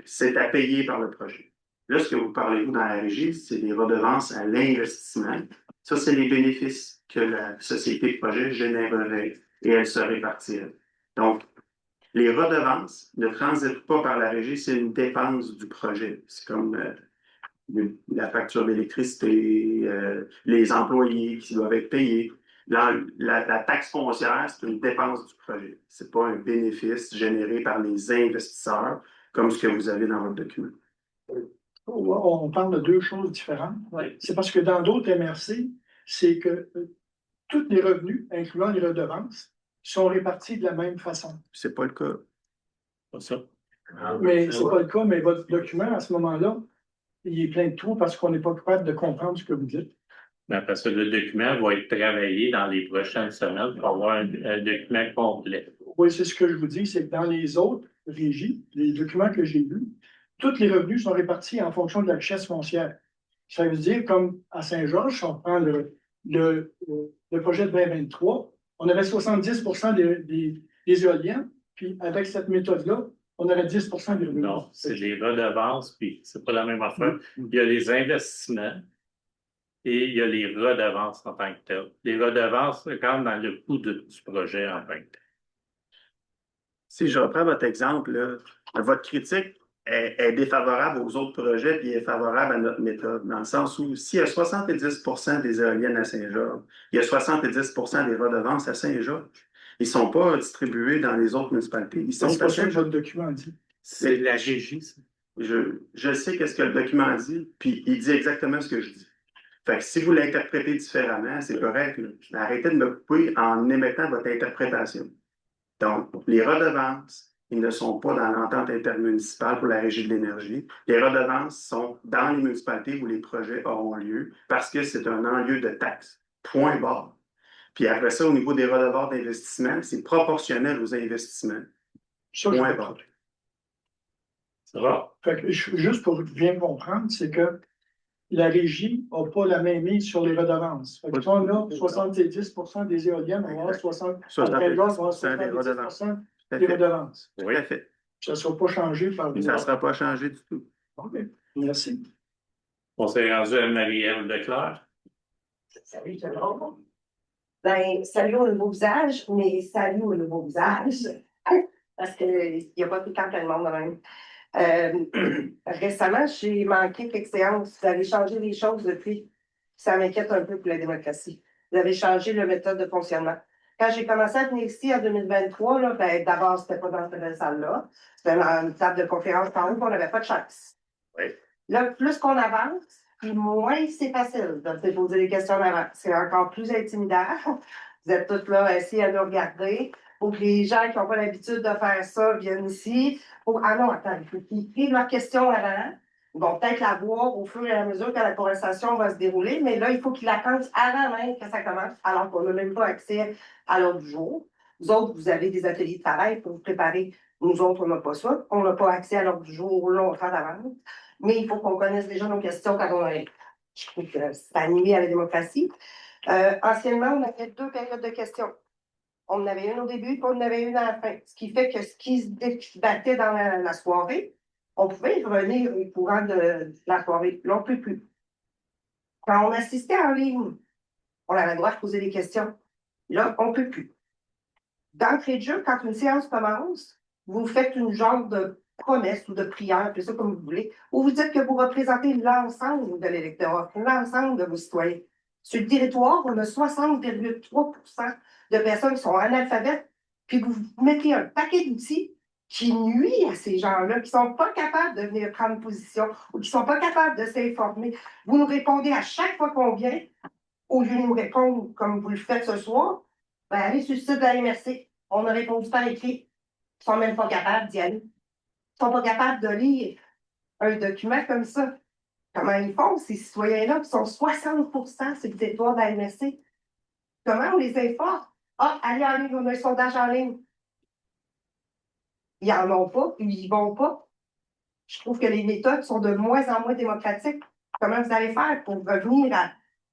c'est à payer par le projet. Là, ce que vous parlez, vous, dans la régie, c'est des redevances à l'investissement. Ça, c'est les bénéfices que la société de projet générerait et elle se répartirait. Donc, les redevances ne transitent pas par la régie, c'est une dépense du projet. C'est comme la facture d'électricité, les employés qui doivent être payés. La taxe foncière, c'est une dépense du projet. Ce n'est pas un bénéfice généré par les investisseurs, comme ce que vous avez dans votre document. On parle de deux choses différentes. Oui. C'est parce que dans d'autres MRC, c'est que tous les revenus, incluant les redevances, sont répartis de la même façon. C'est pas le cas. Pas ça. Mais c'est pas le cas, mais votre document, à ce moment-là, il est plein de trous parce qu'on n'est pas capable de comprendre ce que vous dites. Ben, parce que le document va être travaillé dans les prochaines semaines pour avoir un document complet. Oui, c'est ce que je vous dis, c'est que dans les autres régies, les documents que j'ai vus, tous les revenus sont répartis en fonction de la richesse foncière. Ça veut dire, comme à Saint-Georges, si on prend le projet de 2023, on avait 70% des éoliennes, puis avec cette méthode-là, on avait 10% des revenus. Non, c'est les redevances, puis c'est pas la même affaire. Il y a les investissements et il y a les redevances en tant que tel. Les redevances rentrent dans le coût du projet en tant que tel. Si je reprends votre exemple, là, votre critique est défavorable aux autres projets et est favorable à notre méthode, dans le sens où s'il y a 70% des éoliennes à Saint-Georges, il y a 70% des redevances à Saint-Georges. Ils ne sont pas distribués dans les autres municipalités. Ils sont C'est pas ça que votre document dit. C'est la régie, ça. Je sais qu'est-ce que le document dit, puis il dit exactement ce que je dis. Fait que si vous l'interprétez différemment, c'est correct. Là. Arrêtez de me couper en émettant votre interprétation. Donc, les redevances, ils ne sont pas dans l'entente intermunicipale pour la régie de l'énergie. Les redevances sont dans les municipalités où les projets auront lieu parce que c'est un enlieu de taxes. Point barre. Puis après ça, au niveau des redevances d'investissement, c'est proportionnel aux investissements. Ça, Point barre. Ça va? Fait que, juste pour bien comprendre, c'est que la régie n'a pas la même mise sur les redevances. Fait que si on a 70% des éoliennes, on va avoir 70% des redevances. 70% des redevances. Tout à fait. Ça ne sera pas changé par Ça ne sera pas changé du tout. OK. Merci. On s'est rendu à Marie-Ève Leclerc. Salut tout le monde. Ben, salut au nouveau visage, mais salut au nouveau visage. Parce qu'il n'y a pas tout le temps plein de monde de même. Récemment, j'ai manqué quelques séances. Vous avez changé les choses depuis. Ça m'inquiète un peu pour la démocratie. Vous avez changé la méthode de fonctionnement. Quand j'ai commencé à venir ici en 2023, là, ben, d'abord, c'était pas dans cette salle-là. C'était dans une table de conférence en haut, on n'avait pas de chance. Oui. Là, plus qu'on avance, puis moins c'est facile de poser des questions en avant. C'est encore plus intimidant. Vous êtes tous là assis à nous regarder. Faut que les gens qui n'ont pas l'habitude de faire ça viennent ici. Ah non, attends, il faut qu'ils écrivent leurs questions avant. Ils vont peut-être la voir au fur et à mesure que la conversation va se dérouler, mais là, il faut qu'ils la pensent avant même que ça commence, alors qu'on n'a même pas accès à l'ordre du jour. Vous autres, vous avez des ateliers de travail pour vous préparer. Nous autres, on n'a pas ça. On n'a pas accès à l'ordre du jour longtemps d'avance. Mais il faut qu'on connaisse déjà nos questions quand on arrive. Je trouve que c'est animé à la démocratie. Anciennement, on avait 2 périodes de questions. On en avait une au début, puis on en avait une à la fin. Ce qui fait que ce qui se débattait dans la soirée, on pouvait y revenir au courant de la soirée. Là, on ne peut plus. Quand on assistait en ligne, on avait le droit de poser des questions. Là, on ne peut plus. D'entrée de jeu, quand une séance commence, vous faites une genre de promesse ou de prière, appelez ça comme vous voulez, où vous dites que vous représentez l'ensemble de l'électorat, l'ensemble de vos citoyens. Sur le territoire, on a 60,3% de personnes qui sont analphabètes, puis vous mettez un paquet d'outils qui nuit à ces gens-là, qui ne sont pas capables de venir prendre position ou qui ne sont pas capables de s'informer. Vous nous répondez à chaque fois qu'on vient, au lieu de nous répondre comme vous le faites ce soir, ben allez sur le site de la MRC. On a répondu par écrit. Ils ne sont même pas capables d'y aller. Ils ne sont pas capables de lire un document comme ça. Comment ils font, ces citoyens-là, qui sont 60% sur le territoire de la MRC? Comment on les informe? Ah, allez en ligne, on a un sondage en ligne. Ils n'en ont pas, ils n'y vont pas. Je trouve que les méthodes sont de moins en moins démocratiques. Comment vous allez faire pour revenir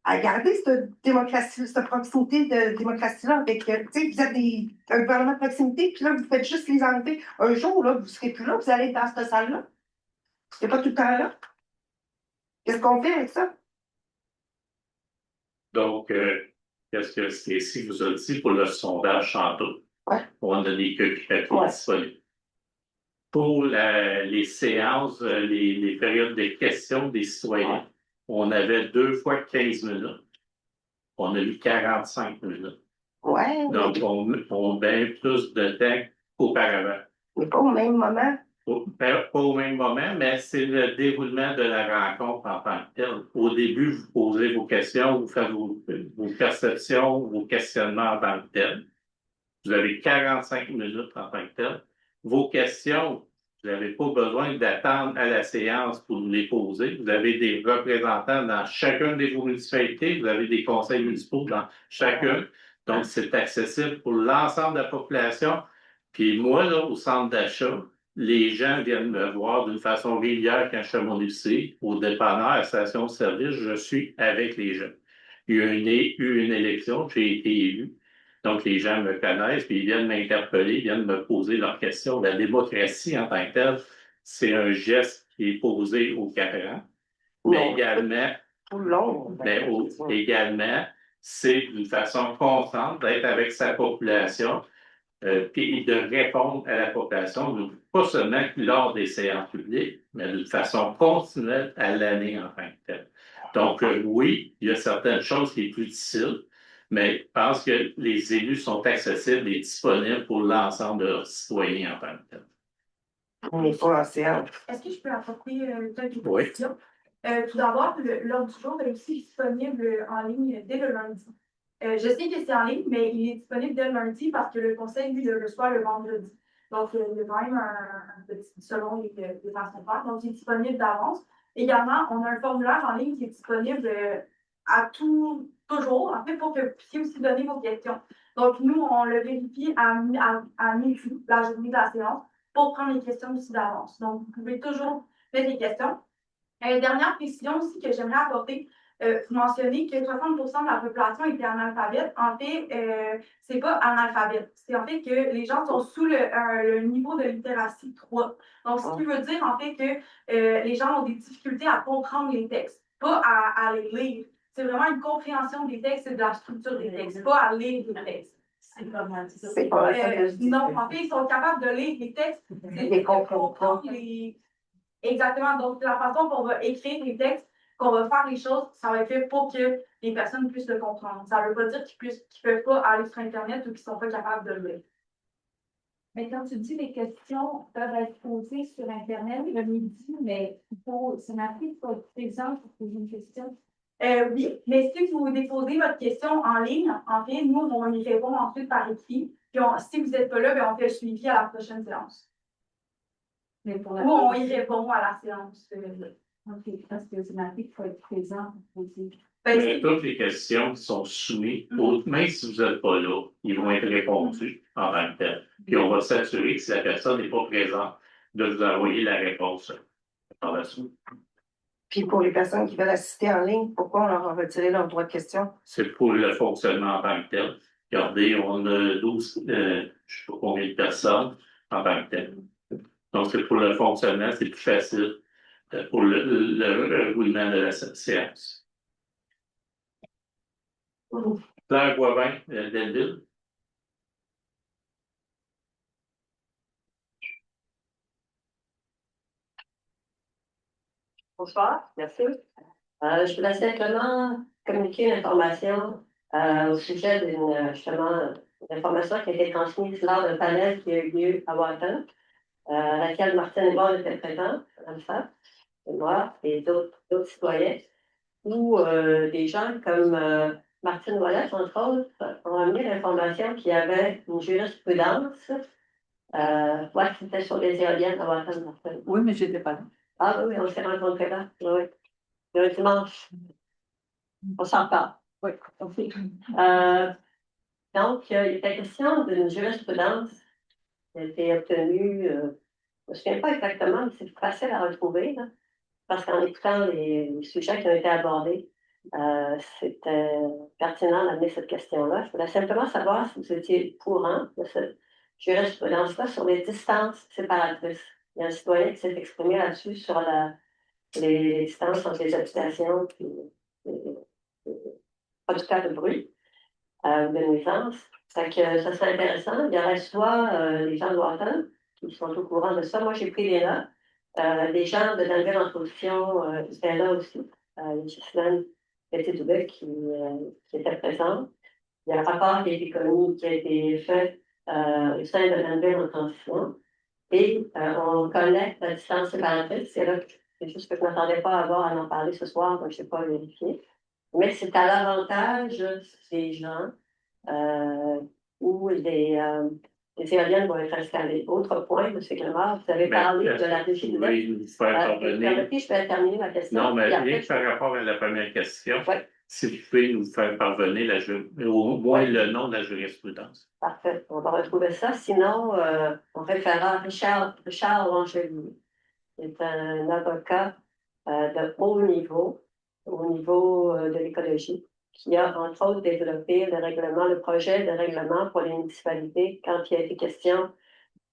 à garder cette démocratie, cette proximité de démocratie-là avec, tu sais, vous êtes un gouvernement de proximité, puis là, vous faites juste les enlever. Un jour, là, vous ne serez plus là, vous allez être dans cette salle-là. Vous n'êtes pas tout le temps là. Qu'est-ce qu'on fait avec ça? Donc, qu'est-ce que Stacy vous a dit pour le sondage tantôt? Ouais. On n'a donné que papier disponible. Pour les séances, les périodes de questions des citoyens, on avait 2 fois 15 minutes. On a eu 45 minutes. Ouais. Donc, on met plus de temps qu'auparavant. Mais pas au même moment. Pas au même moment, mais c'est le déroulement de la rencontre en tant que tel. Au début, vous posez vos questions, vous faites vos perceptions, vos questionnements en tant que tel. Vous avez 45 minutes en tant que tel. Vos questions, vous n'avez pas besoin d'attendre à la séance pour les poser. Vous avez des représentants dans chacune des municipalités, vous avez des conseils municipaux dans chacune. Donc, c'est accessible pour l'ensemble de la population. Puis moi, là, au centre d'achat, les gens viennent me voir d'une façon régulière quand je fais mon lycée. Au dépanneur, à la station de service, je suis avec les gens. Il y a eu une élection, j'ai été élu. Donc, les gens me connaissent, puis ils viennent m'interpeller, ils viennent me poser leurs questions. La démocratie en tant que telle, c'est un geste qui est posé aux caparans. Mais également, c'est d'une façon constante d'être avec sa population et de répondre à la population, pas seulement lors des séances publiques, mais d'une façon continuelle à l'année en tant que telle. Donc, oui, il y a certaines choses qui sont plus difficiles, mais je pense que les élus sont accessibles et disponibles pour l'ensemble de leurs citoyens en tant que tel. On n'est pas en séance. Est-ce que je peux apporter quelques Oui. questions? Tout d'abord, l'ordre du jour est aussi disponible en ligne dès le lundi. Je sais que c'est en ligne, mais il est disponible dès le lundi parce que le conseil, lui, le reçoit le vendredi. Donc, il y a quand même un petit, selon les façons de faire. Donc, il est disponible d'avance. Également, on a un formulaire en ligne qui est disponible toujours, en fait, pour que vous puissiez aussi donner vos questions. Donc, nous, on le vérifie à midi, la journée de la séance, pour prendre les questions aussi d'avance. Donc, vous pouvez toujours mettre les questions. Dernière précision aussi que j'aimerais apporter. Vous mentionnez que 60% de la population était analphabète. En fait, c'est pas analphabète. C'est en fait que les gens sont sous le niveau de littératie 3. Donc, ce qui veut dire en fait que les gens ont des difficultés à comprendre les textes, pas à les lire. C'est vraiment une compréhension des textes et de la structure des textes, pas à lire les textes. C'est comment ça? Non, en fait, ils sont capables de lire les textes et de comprendre les. Exactement. Donc, la façon qu'on va écrire les textes, qu'on va faire les choses, ça va être fait pour que les personnes puissent le comprendre. Ça ne veut pas dire qu'ils ne peuvent pas aller sur Internet ou qu'ils ne sont pas capables de le lire. Mais quand tu dis les questions peuvent être posées sur Internet le midi, mais c'est marqué qu'il faut être présent pour poser une question. Oui, mais si vous déposez votre question en ligne, en fait, nous, on y répond ensuite par écrit. Puis si vous n'êtes pas là, bien, on fait le suivi à la prochaine séance. Mais pour ou on y répond à la séance. OK, parce que c'est marqué qu'il faut être présent pour poser. Mais toutes les questions qui sont soumises, même si vous n'êtes pas là, ils vont être répondus en tant que tel. Puis on va s'assurer que si la personne n'est pas présente, de vous envoyer la réponse par la suite. Puis pour les personnes qui veulent assister en ligne, pourquoi on leur a retiré leur droit de question? C'est pour le fonctionnement en tant que tel. Regardez, on a 12, je ne sais pas combien de personnes en tant que tel. Donc, c'est pour le fonctionnement, c'est plus facile pour le roulement de la séance. Claire Boivin, Delville. Bonsoir, merci. Je voulais simplement communiquer l'information au sujet d'une information qui a été transmise lors d'un panel qui a eu lieu à Wharton, à laquelle Martine et moi étaient présents, Mme Sapp, et moi, et d'autres citoyens, où des gens comme Martine Ouellet, entre autres, ont amené l'information qu'il y avait une jurisprudence. Ouais, c'était sur les éoliennes à Wharton, Martine. Oui, mais je n'étais pas là. Ah oui, on s'est rencontrés là. Oui. Le dimanche. On s'en parle. Oui, OK. Donc, il était question d'une jurisprudence qui a été obtenue, je ne me souviens pas exactement, mais c'est facile à retrouver, là, parce qu'en écoutant les sujets qui ont été abordés, c'était pertinent d'amener cette question-là. Je voulais simplement savoir si vous étiez au courant de cette jurisprudence-là sur les distances séparatrices. Il y a un citoyen qui s'est exprimé là-dessus sur les distances entre les habitations et les producteurs de bruit, de nuisance. Fait que ça serait intéressant. Il y aurait soit les gens de Wharton qui sont au courant de ça. Moi, j'ai pris des notes. Les gens de Danville en position étaient là aussi. Ghislaine Petit-Doubec qui était présente. Il y a un rapport qui a été commis, qui a été fait au sein de Danville en transition. Et on connaît la distance séparatrice. C'est juste que je ne m'attendais pas à avoir à en parler ce soir, donc je n'ai pas vérifié. Mais c'est à l'avantage des gens où les éoliennes vont être installées. Autre point, M. Clément, vous avez parlé de la régie de je vais terminer ma question. Non, mais rien que par rapport à la première question, si vous pouvez nous faire parvenir au moins le nom de la jurisprudence. Parfait, on va retrouver ça. Sinon, on référera à Richard Langelier, qui est un avocat de haut niveau, au niveau de l'écologie, qui a entre autres développé le projet de règlement pour les municipalités quand il a été question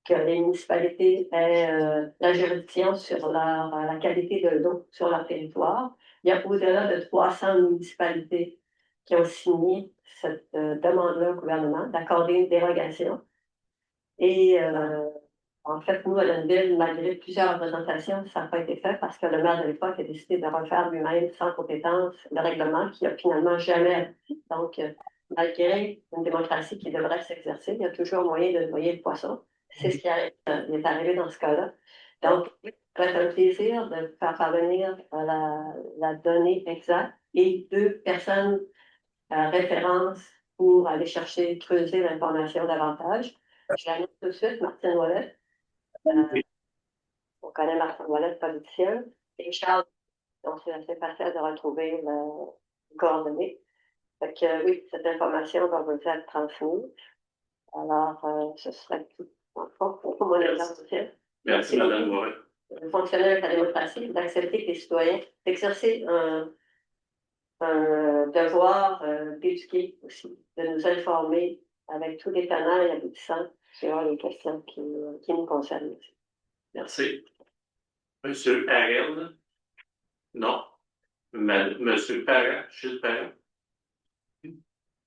que les municipalités aient la juridiction sur la qualité de l'eau sur leur territoire. Il y a au-delà de 300 municipalités qui ont signé cette demande-là au gouvernement d'accorder une dérogation. Et en fait, nous, à Danville, malgré plusieurs représentations, ça n'a pas été fait parce que le maire de l'époque a décidé de refaire lui-même sans compétence le règlement qui n'a finalement jamais abouti. Donc, malgré une démocratie qui devrait s'exercer, il y a toujours moyen de noyer le poisson. C'est ce qui est arrivé dans ce cas-là. Donc, ça va être un plaisir de faire parvenir la donnée exacte et 2 personnes références pour aller chercher, creuser l'information davantage. Je l'annonce tout de suite, Martine Ouellet. On connaît Martine Ouellet, politicien, et Charles, donc c'est assez facile de retrouver les coordonnées. Fait que oui, cette information va vous être transmise. Alors, ce serait tout. Pour mon exemple. Merci, Mme Ouellet. fonctionner avec la démocratie, d'accepter que les citoyens, d'exercer un devoir d'éduquer aussi, de nous informer avec tous les tenants et aboutissants sur les questions qui nous concernent. Merci. Monsieur Harel? Non. Monsieur Parent, Gilles Parent?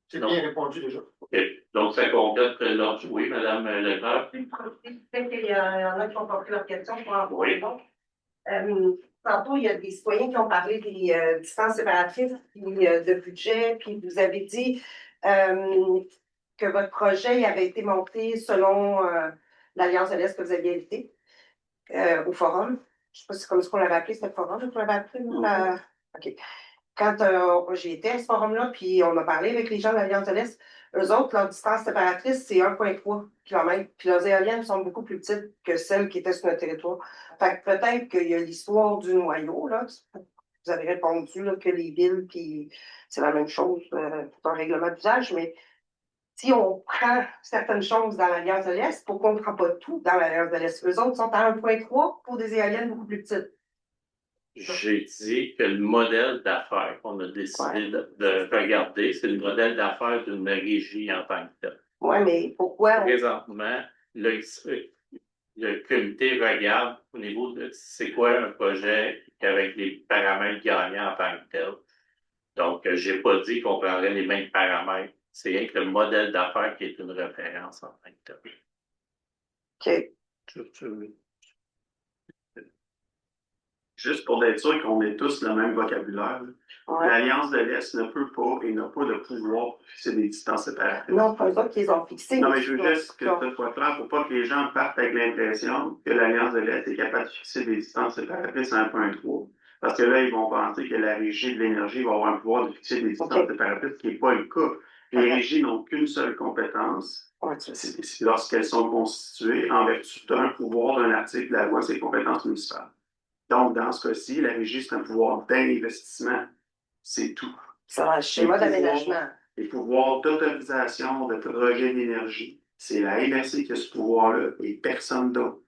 C'est bien répondu déjà. OK. Donc, ça complète l'ordre. Oui, Madame Leclerc? Peut-être qu'il y en a qui ont porté leur question pour en Oui. Tantôt, il y a des citoyens qui ont parlé des distances séparatrices, puis de budget, puis vous avez dit que votre projet il avait été monté selon l'Alliance de l'Est que vous aviez invité au forum. Je ne sais pas si c'est comme ça qu'on l'avait appelé, ce forum, je l'avais appelé. OK. Quand j'ai été à ce forum-là, puis on a parlé avec les gens de l'Alliance de l'Est, eux autres, leur distance séparatrice, c'est 1,3 km. Puis leurs éoliennes sont beaucoup plus petites que celles qui étaient sur notre territoire. Fait que peut-être qu'il y a l'histoire du noyau, là. Vous avez répondu là, que les villes, puis c'est la même chose, c'est un règlement d'usage, mais si on prend certaines choses dans l'Alliance de l'Est, pourquoi on ne prend pas tout dans l'Alliance de l'Est? Eux autres sont à 1,3 pour des éoliennes beaucoup plus petites. J'ai dit que le modèle d'affaires qu'on a décidé de regarder, c'est le modèle d'affaires d'une régie en tant que telle. Oui, mais pourquoi? Présentement, le comité regarde au niveau de c'est quoi un projet avec des paramètres gagnants en tant que tel. Donc, je n'ai pas dit qu'on prendrait les mêmes paramètres. C'est rien que le modèle d'affaires qui est une référence en tant que tel. OK. Juste pour être sûr qu'on ait tous le même vocabulaire, l'Alliance de l'Est ne peut pas et n'a pas de pouvoir pour fixer des distances séparées. Non, pas eux autres qui les ont fixées. Non, mais je veux juste que ça soit clair pour pas que les gens partent avec l'impression que l'Alliance de l'Est est capable de fixer des distances séparatrices à 1,3. Parce que là, ils vont penser que la Régie de l'énergie va avoir un pouvoir de fixer des distances séparatrices, ce qui n'est pas le cas. Les régies n'ont qu'une seule compétence. C'est lorsqu'elles sont constituées en vertu d'un pouvoir d'un article de la loi, c'est compétences municipales. Donc, dans ce cas-ci, la régie, c'est un pouvoir d'investissement. C'est tout. C'est un schéma d'aménagement. Les pouvoirs d'autorisation de projet d'énergie, c'est la MRC qui a ce pouvoir-là et personne d'autre.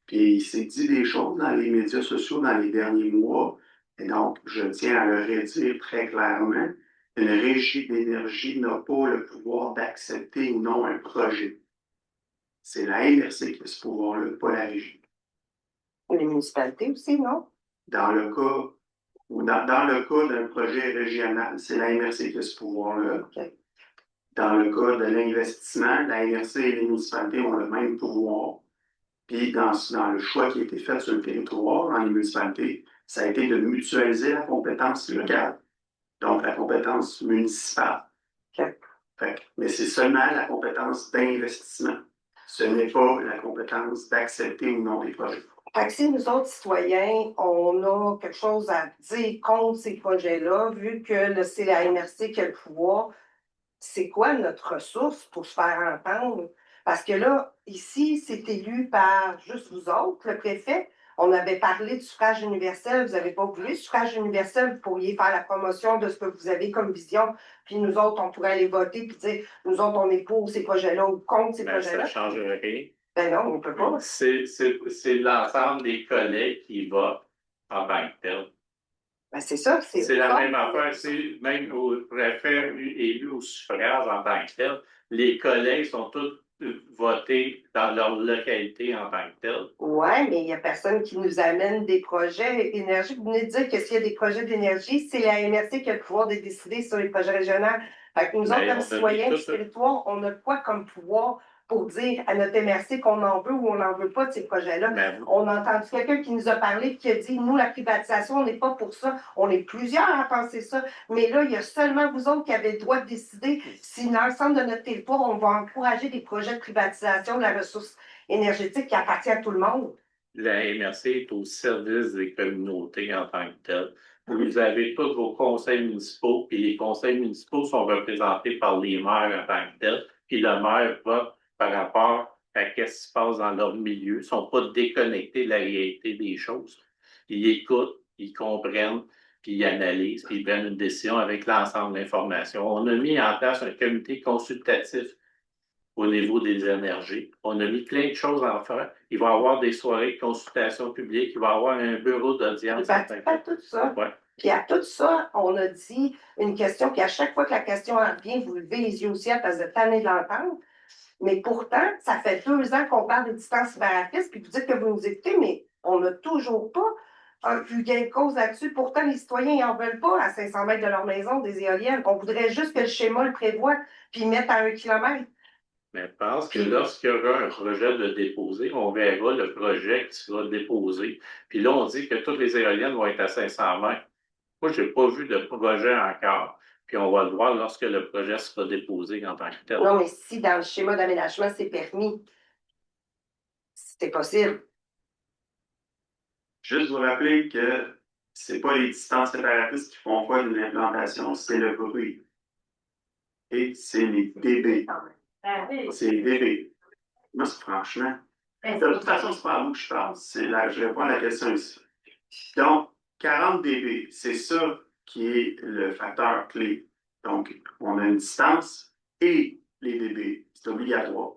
Puis, il s'est dit des choses dans les médias sociaux dans les derniers mois. Et donc, je tiens à le redire très clairement. Une régie d'énergie n'a pas le pouvoir d'accepter ou non un projet. C'est la MRC qui a ce pouvoir-là, pas la régie. Les municipalités aussi, non? Dans le cas d'un projet régional, c'est la MRC qui a ce pouvoir-là. Okay. Dans le cas de l'investissement, la MRC et les municipalités ont le même pouvoir. Puis dans le choix qui a été fait sur le territoire, dans les municipalités, ça a été de mutualiser la compétence locale, donc la compétence municipale. Okay. Mais c'est seulement la compétence d'investissement. Ce n'est pas la compétence d'accepter ou non des projets. Fait que si nous autres citoyens, on a quelque chose à dire contre ces projets-là, vu que c'est la MRC qui a le pouvoir, c'est quoi notre ressource pour se faire entendre? Parce que là, ici, c'est élu par juste vous autres, le préfet. On avait parlé du suffrage universel, vous n'avez pas voulu le suffrage universel, vous pourriez faire la promotion de ce que vous avez comme vision, puis nous autres, on pourrait aller voter, puis dire, nous autres, on est pour ces projets-là ou contre ces projets-là. Ça ne change rien. Ben non, on ne peut pas. C'est l'ensemble des collègues qui votent en tant que tel. Ben c'est ça. C'est la même affaire. C'est même au préfet élu au suffrage en tant que tel. Les collègues sont tous votés dans leur localité en tant que tel. Oui, mais il n'y a personne qui nous amène des projets d'énergie. Vous venez de dire que s'il y a des projets d'énergie, c'est la MRC qui a le pouvoir de décider sur les projets régionaux. Fait que nous autres, comme citoyens du territoire, on a quoi comme pouvoir pour dire à notre MRC qu'on en veut ou on n'en veut pas de ces projets-là? On a entendu quelqu'un qui nous a parlé et qui a dit, nous, la privatisation, on n'est pas pour ça. On est plusieurs à penser ça. Mais là, il y a seulement vous autres qui avez le droit de décider si dans l'ensemble de notre territoire, on va encourager des projets de privatisation de la ressource énergétique qui appartient à tout le monde. La MRC est au service des communautés en tant que telles. Vous avez tous vos conseils municipaux, puis les conseils municipaux sont représentés par les maires en tant que tels, puis le maire vote par rapport à ce qui se passe dans leur milieu. Ils ne sont pas déconnectés de la réalité des choses. Ils écoutent, ils comprennent, puis ils analysent, puis ils prennent une décision avec l'ensemble de l'information. On a mis en place un comité consultatif au niveau des énergies. On a mis plein de choses à faire. Il va y avoir des soirées de consultation publique, il va y avoir un bureau d'audience. Pas tout ça. Ouais. Puis à tout ça, on a dit une question, puis à chaque fois que la question en vient, vous levez les yeux au ciel parce que vous êtes tanné de l'entendre. Mais pourtant, ça fait 2 ans qu'on parle des distances séparatistes, puis vous dites que vous nous écoutez, mais on n'a toujours pas eu gain de cause là-dessus. Pourtant, les citoyens n'en veulent pas à 500 mètres de leur maison, des éoliennes. On voudrait juste que le schéma le prévoit, puis mettre à 1 kilomètre. Mais je pense que lorsqu'il y aura un projet de déposer, on verra le projet qui sera déposé. Puis là, on dit que toutes les éoliennes vont être à 500 mètres. Moi, je n'ai pas vu de projet encore. Puis on va le voir lorsque le projet sera déposé en tant que tel. Non, mais si dans le schéma d'aménagement, c'est permis, c'est possible. Juste vous rappeler que c'est pas les distances séparatistes qui font quoi d'une implantation, c'est le bruit. Et c'est les dB. C'est les dB. Moi, franchement, de toute façon, c'est pas à vous que je parle. Je réponds à la question ici. Donc, 40 dB, c'est ça qui est le facteur clé. Donc, on a une distance et les dB. C'est obligatoire.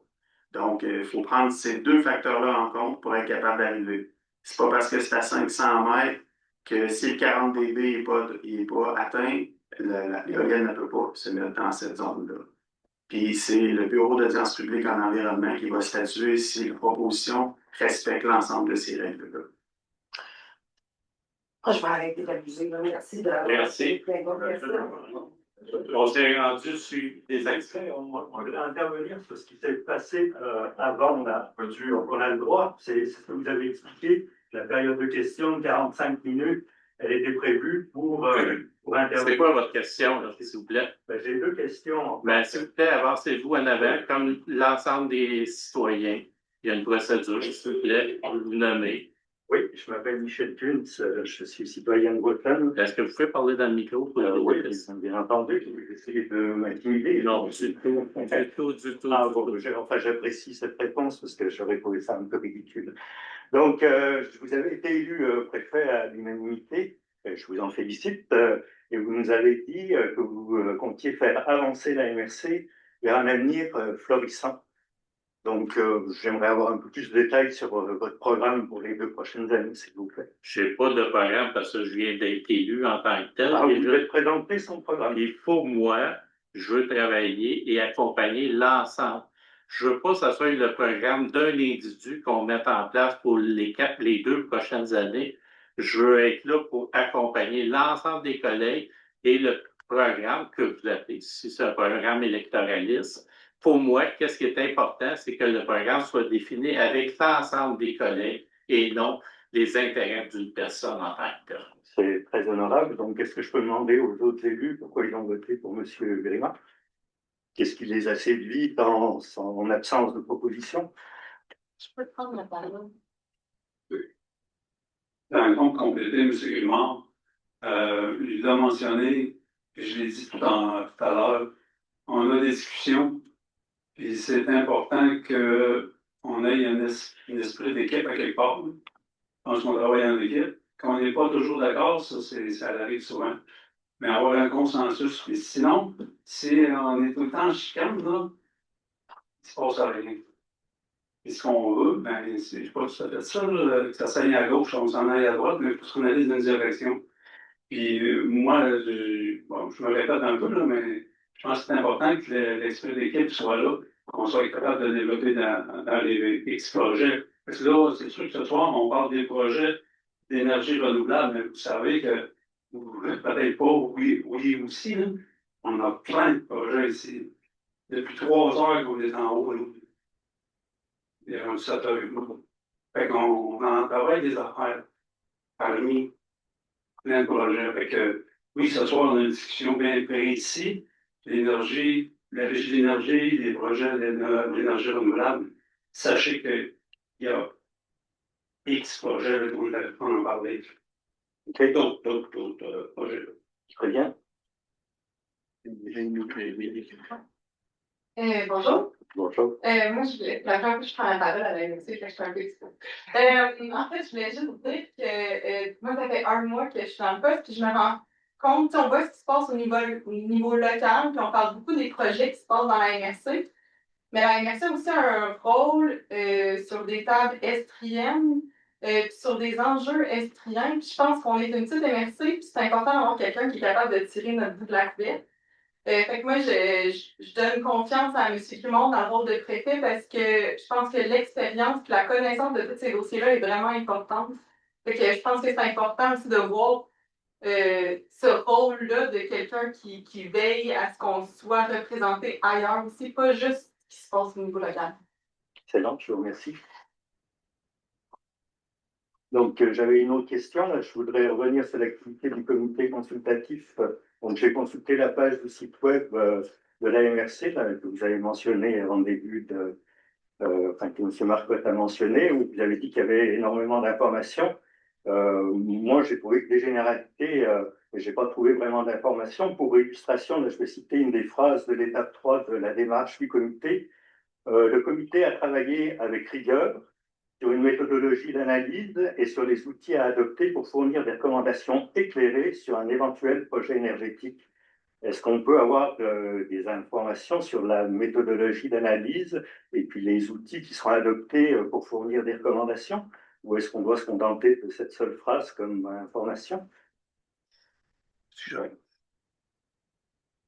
Donc, il faut prendre ces 2 facteurs-là en compte pour être capable d'arriver. C'est pas parce que c'est à 500 mètres que si le 40 dB n'est pas atteint, l'éolienne ne peut pas se mettre dans cette zone-là. Puis c'est le bureau d'audience publique en environnement qui va statuer si la proposition respecte l'ensemble de ces règles-là. Je vais arrêter d'abuser. Merci. Merci. On s'est rendu sur des accès. On voulait intervenir sur ce qui s'est passé avant. On a le droit, c'est ce que vous avez expliqué. La période de questions de 45 minutes, elle était prévue pour intervenir. C'est quoi votre question, s'il vous plaît? J'ai 2 questions. S'il vous plaît, avancez-vous en avant, comme l'ensemble des citoyens. Il y a une procédure, s'il vous plaît, vous nommez. Oui, je m'appelle Michel Kuntz, je suis citoyen de Bretagne. Est-ce que vous pouvez parler dans le micro? Oui, bien entendu, je vais essayer de m'intimider. Non, du tout. Enfin, j'apprécie cette réponse parce que j'aurais trouvé ça un peu ridicule. Donc, vous avez été élu préfet à l'unanimité, je vous en félicite, et vous nous avez dit que vous comptiez faire avancer la MRC vers un avenir florissant. Donc, j'aimerais avoir un peu plus de détails sur votre programme pour les 2 prochaines années, s'il vous plaît. Je n'ai pas de programme parce que je viens d'être élu en tant que tel. Vous êtes présenté son programme. Il faut, moi, je veux travailler et accompagner l'ensemble. Je ne veux pas que ce soit le programme d'un individu qu'on mette en place pour les 2 prochaines années. Je veux être là pour accompagner l'ensemble des collègues et le programme que vous appelez, si c'est un programme électoraliste. Pour moi, qu'est-ce qui est important, c'est que le programme soit défini avec l'ensemble des collègues et non les intérêts d'une personne en tant que tel. C'est très honorable. Donc, est-ce que je peux demander aux autres élus pourquoi ils ont voté pour M. Gréma? Qu'est-ce qui les a séduits dans son absence de proposition? Je peux prendre la parole. Dans le compte complété, M. Grimard, il a mentionné, et je l'ai dit tout à l'heure, on a des discussions, et c'est important qu'on ait un esprit d'équipe à quelque part. Je pense qu'on travaille en équipe. Quand on n'est pas toujours d'accord, ça arrive souvent. Mais avoir un consensus. Et sinon, si on est tout le temps en chicane, là, il ne se passe rien. Et ce qu'on veut, ben, c'est pas tout à fait ça, là, que ça s'aille à gauche, on s'en aille à droite, mais pour qu'on aille dans une direction. Puis moi, je me répète un peu, là, mais je pense que c'est important que l'esprit d'équipe soit là, qu'on soit capable de développer dans les X projets. Parce que là, c'est sûr que ce soir, on parle des projets d'énergie renouvelable, mais vous savez que, peut-être pas, oui aussi, là, on a plein de projets ici. Depuis 3 heures qu'on est en haut, là. Il y a un 7 heures. Fait qu'on en travaille des affaires parmi plein de projets. Fait que, oui, ce soir, on a une discussion bien précise. L'énergie, la régie de l'énergie, les projets d'énergie renouvelable. Sachez qu'il y a X projets, on en parlait. Okay. D'autres projets. Très bien. Bonjour. Bonjour. Moi, la première fois que je prends la parole à la MSC, je suis un peu excitée. En fait, je voulais juste vous dire que moi, ça fait 1 mois que je suis dans le poste, puis je me rends compte, on voit ce qui se passe au niveau local, puis on parle beaucoup des projets qui se passent dans la MSC. Mais la MRC a aussi un rôle sur des tables estriennes, puis sur des enjeux estriens. Puis je pense qu'on est une petite MRC, puis c'est important d'avoir quelqu'un qui est capable de tirer notre bout de la couverture. Fait que moi, je donne confiance à M. Clément dans le rôle de préfet parce que je pense que l'expérience et la connaissance de tous ces dossiers-là est vraiment importante. Fait que je pense que c'est important aussi de voir ce rôle-là de quelqu'un qui veille à ce qu'on soit représenté ailleurs aussi, pas juste ce qui se passe au niveau local. Excellent, je vous remercie. Donc, j'avais une autre question. Là. Je voudrais revenir sur l'activité du comité consultatif. Donc, j'ai consulté la page du site web de la MRC, là, que vous avez mentionné en début enfin, que M. Marcotte a mentionné, où vous avez dit qu'il y avait énormément d'informations. Moi, j'ai trouvé que des généralités, je n'ai pas trouvé vraiment d'informations. Pour illustration, là, je vais citer une des phrases de l'étape 3 de la démarche du comité. Le comité a travaillé avec rigueur sur une méthodologie d'analyse et sur les outils à adopter pour fournir des recommandations éclairées sur un éventuel projet énergétique. Est-ce qu'on peut avoir des informations sur la méthodologie d'analyse et puis les outils qui seront adoptés pour fournir des recommandations? Ou est-ce qu'on doit se contenter de cette seule phrase comme information?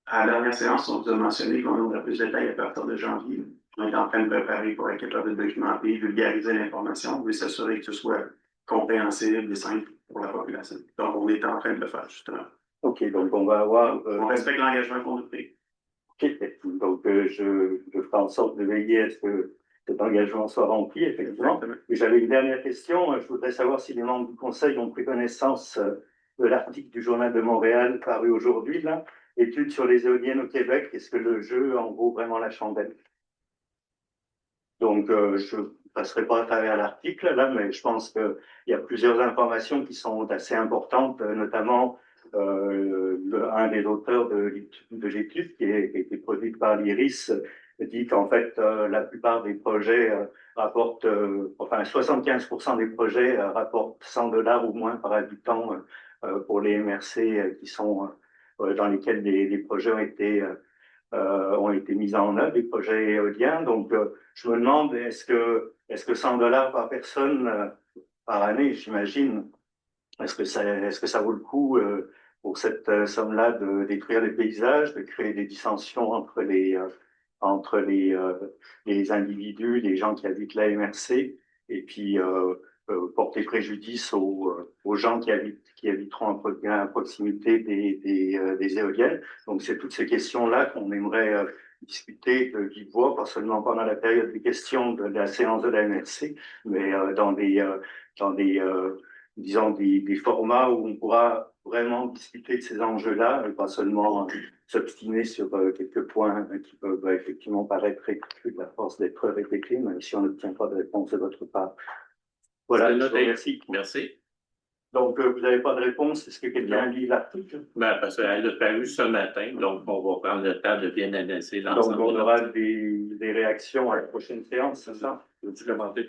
À la dernière séance, on vous a mentionné qu'on aurait plus de détails à partir de janvier. On est en train de préparer pour être capable de documenter, vulgariser l'information, mais s'assurer que ce soit compréhensible et simple pour la population. Donc, on est en train de le faire, justement. OK, donc on va avoir... On respecte l'engagement qu'on a pris. OK, donc je ferai en sorte de veiller à ce que cet engagement soit rempli, effectivement. Et j'avais une dernière question. Je voudrais savoir si les membres du Conseil ont pris connaissance de l'article du Journal de Montréal paru aujourd'hui, là, études sur les éoliennes au Québec. Est-ce que le jeu en vaut vraiment la chandelle? Donc, je ne passerai pas à travers l'article, là, mais je pense qu'il y a plusieurs informations qui sont assez importantes, notamment un des auteurs de l'étude qui a été produite par l'IRIS dit qu'en fait, la plupart des projets rapportent, enfin 75% des projets rapportent $100 ou moins par habitant pour les MRC qui sont dans lesquels les projets ont été mis en œuvre, les projets éoliens. Donc, je me demande, est-ce que $100 par personne par année, j'imagine, est-ce que ça vaut le coup pour cette somme-là de détruire les paysages, de créer des dissensions entre les individus, les gens qui habitent la MRC, et puis porter préjudice aux gens qui habiteront à proximité des éoliennes. Donc, c'est toutes ces questions-là qu'on aimerait discuter de vive voix, pas seulement pendant la période des questions de la séance de la MRC, mais dans des formats où on pourra vraiment discuter de ces enjeux-là, et pas seulement s'obstiner sur quelques points qui peuvent effectivement paraître exclus à force d'être répétés, même si on n'obtient pas de réponse de votre part. Voilà, je vous remercie. Merci. Donc, vous n'avez pas de réponse. Est-ce que quelqu'un lit l'article? Ben, parce qu'elle a paru ce matin, donc on va prendre le temps de bien analyser l'ensemble. Donc, on aura des réactions à la prochaine séance, c'est ça? Veux-tu commenter?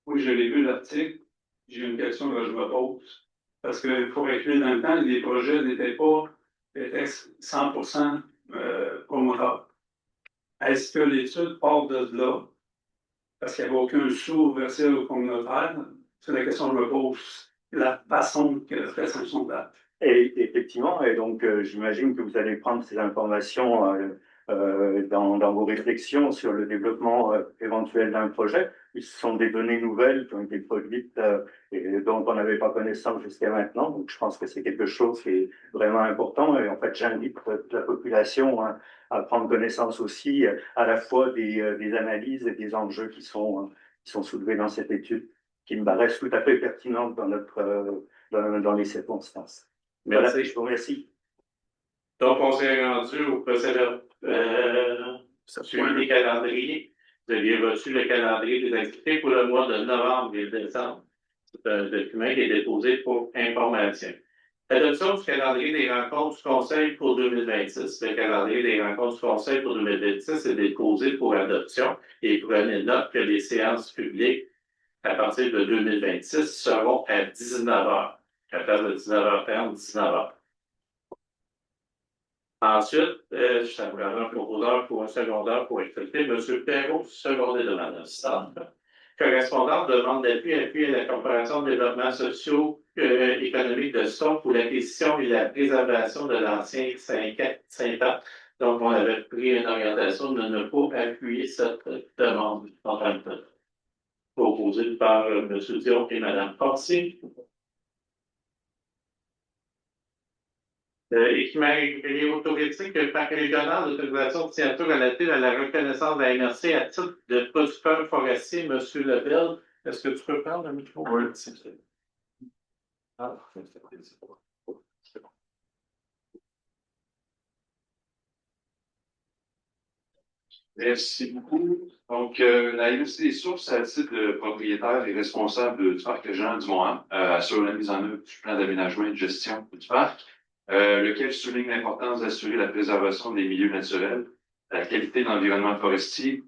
Oui, je l'ai vu l'article. J'ai une question que je me pose. Parce qu'il faut reculer dans le temps, les projets étaient 100% promoteurs. Est-ce que l'étude part de là? Parce qu'il n'y avait aucun sou versé au communautaire. C'est la question que je me pose. La façon que fait son sondage. Et effectivement, et donc j'imagine que vous allez prendre ces informations dans vos réflexions sur le développement éventuel d'un projet. Ce sont des données nouvelles qui ont été produites et dont on n'avait pas connaissance jusqu'à maintenant. Donc je pense que c'est quelque chose qui est vraiment important. Et en fait, j'invite la population à prendre connaissance aussi à la fois des analyses et des enjeux qui sont soulevés dans cette étude, qui me paraissent tout à fait pertinentes dans les circonstances. Merci. Voilà, je vous remercie. Donc, on s'est rendu au procédure suivi des calendriers. Vous aviez reçu le calendrier des activités pour le mois de novembre et décembre. C'est un document qui est déposé pour information. L'adoption du calendrier des rencontres du Conseil pour 2026. Le calendrier des rencontres du Conseil pour 2026 est déposé pour adoption et prenez note que les séances publiques à partir de 2026 seront à 19h. À place de 19h30, 19h. Ensuite, je t'avais un proposeur pour un secondaire pour accepter. M. Perrault, secondé de Mme assistante. Correspondant demande d'appui à la Corporation de développement socio-économique de Stock pour l'acquisition et la préservation de l'ancien Saint-Anne. Donc, on avait pris une orientation de ne pas appuyer cette demande en tant que proposée par M. Dion et Mme Fortier. Équipement automatique, parc régional d'autorisation de signature relative à la reconnaissance de la MRC à titre de producteur forestier, M. Lebel. Est-ce que tu peux prendre le micro? Oui, c'est ça. Ah, c'est bon. Merci beaucoup. Donc, la MRC des sources, à titre de propriétaire et responsable du parc Jean du Mont assure la mise en œuvre du plan d'aménagement et de gestion du parc, lequel souligne l'importance d'assurer la préservation des milieux naturels, la qualité de l'environnement forestier,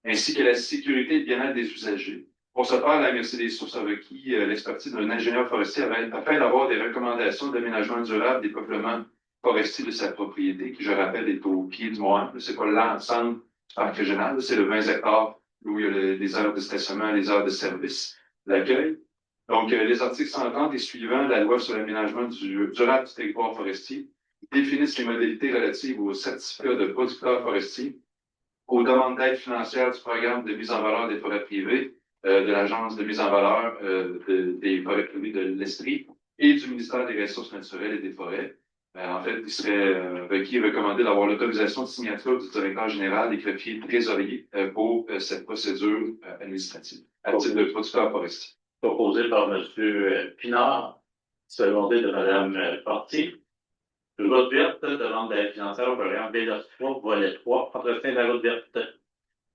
ainsi que la sécurité et le bien-être des usagers. Pour ce faire, la MRC des sources a requis l'expertise d'un ingénieur forestier afin d'avoir des recommandations d'aménagement durable des peuplements forestiers de sa propriété, qui, je rappelle, est au pied du Mont. C'est pas l'ensemble du parc régional, c'est le 20 hectares où il y a les heures de stationnement, les heures de service, l'accueil. Donc, les articles 130 et suivants de la loi sur l'aménagement durable du territoire forestier définissent les modalités relatives aux certificats de producteurs forestiers, aux demandes d'aide financière du programme de mise en valeur des forêts privées, de l'Agence de mise en valeur des forêts privées de l'Estrie et du ministère des Ressources naturelles et des Forêts. En fait, il serait requis et recommandé d'avoir l'autorisation de signature du directeur général et greffier trésorier pour cette procédure administrative à titre de producteur forestier. Proposé par M. Pinard, secondé de Mme Fortier. Le route verte demande d'aide financière au programme BELOS3, volet 3, entretien de la route verte.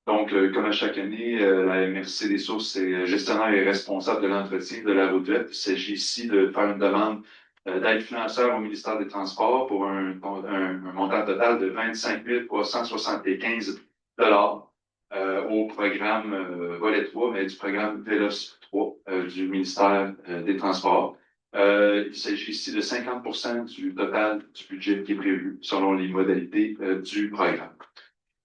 Donc, comme à chaque année, la MRC des sources est gestionnaire et responsable de l'entretien de la route verte. Il s'agit ici de faire une demande d'aide financière au ministère des Transports pour un montant total de 25 375 au programme volet 3, mais du programme VELOS 3 du ministère des Transports. Il s'agit ici de 50% du total du budget qui est prévu selon les modalités du programme.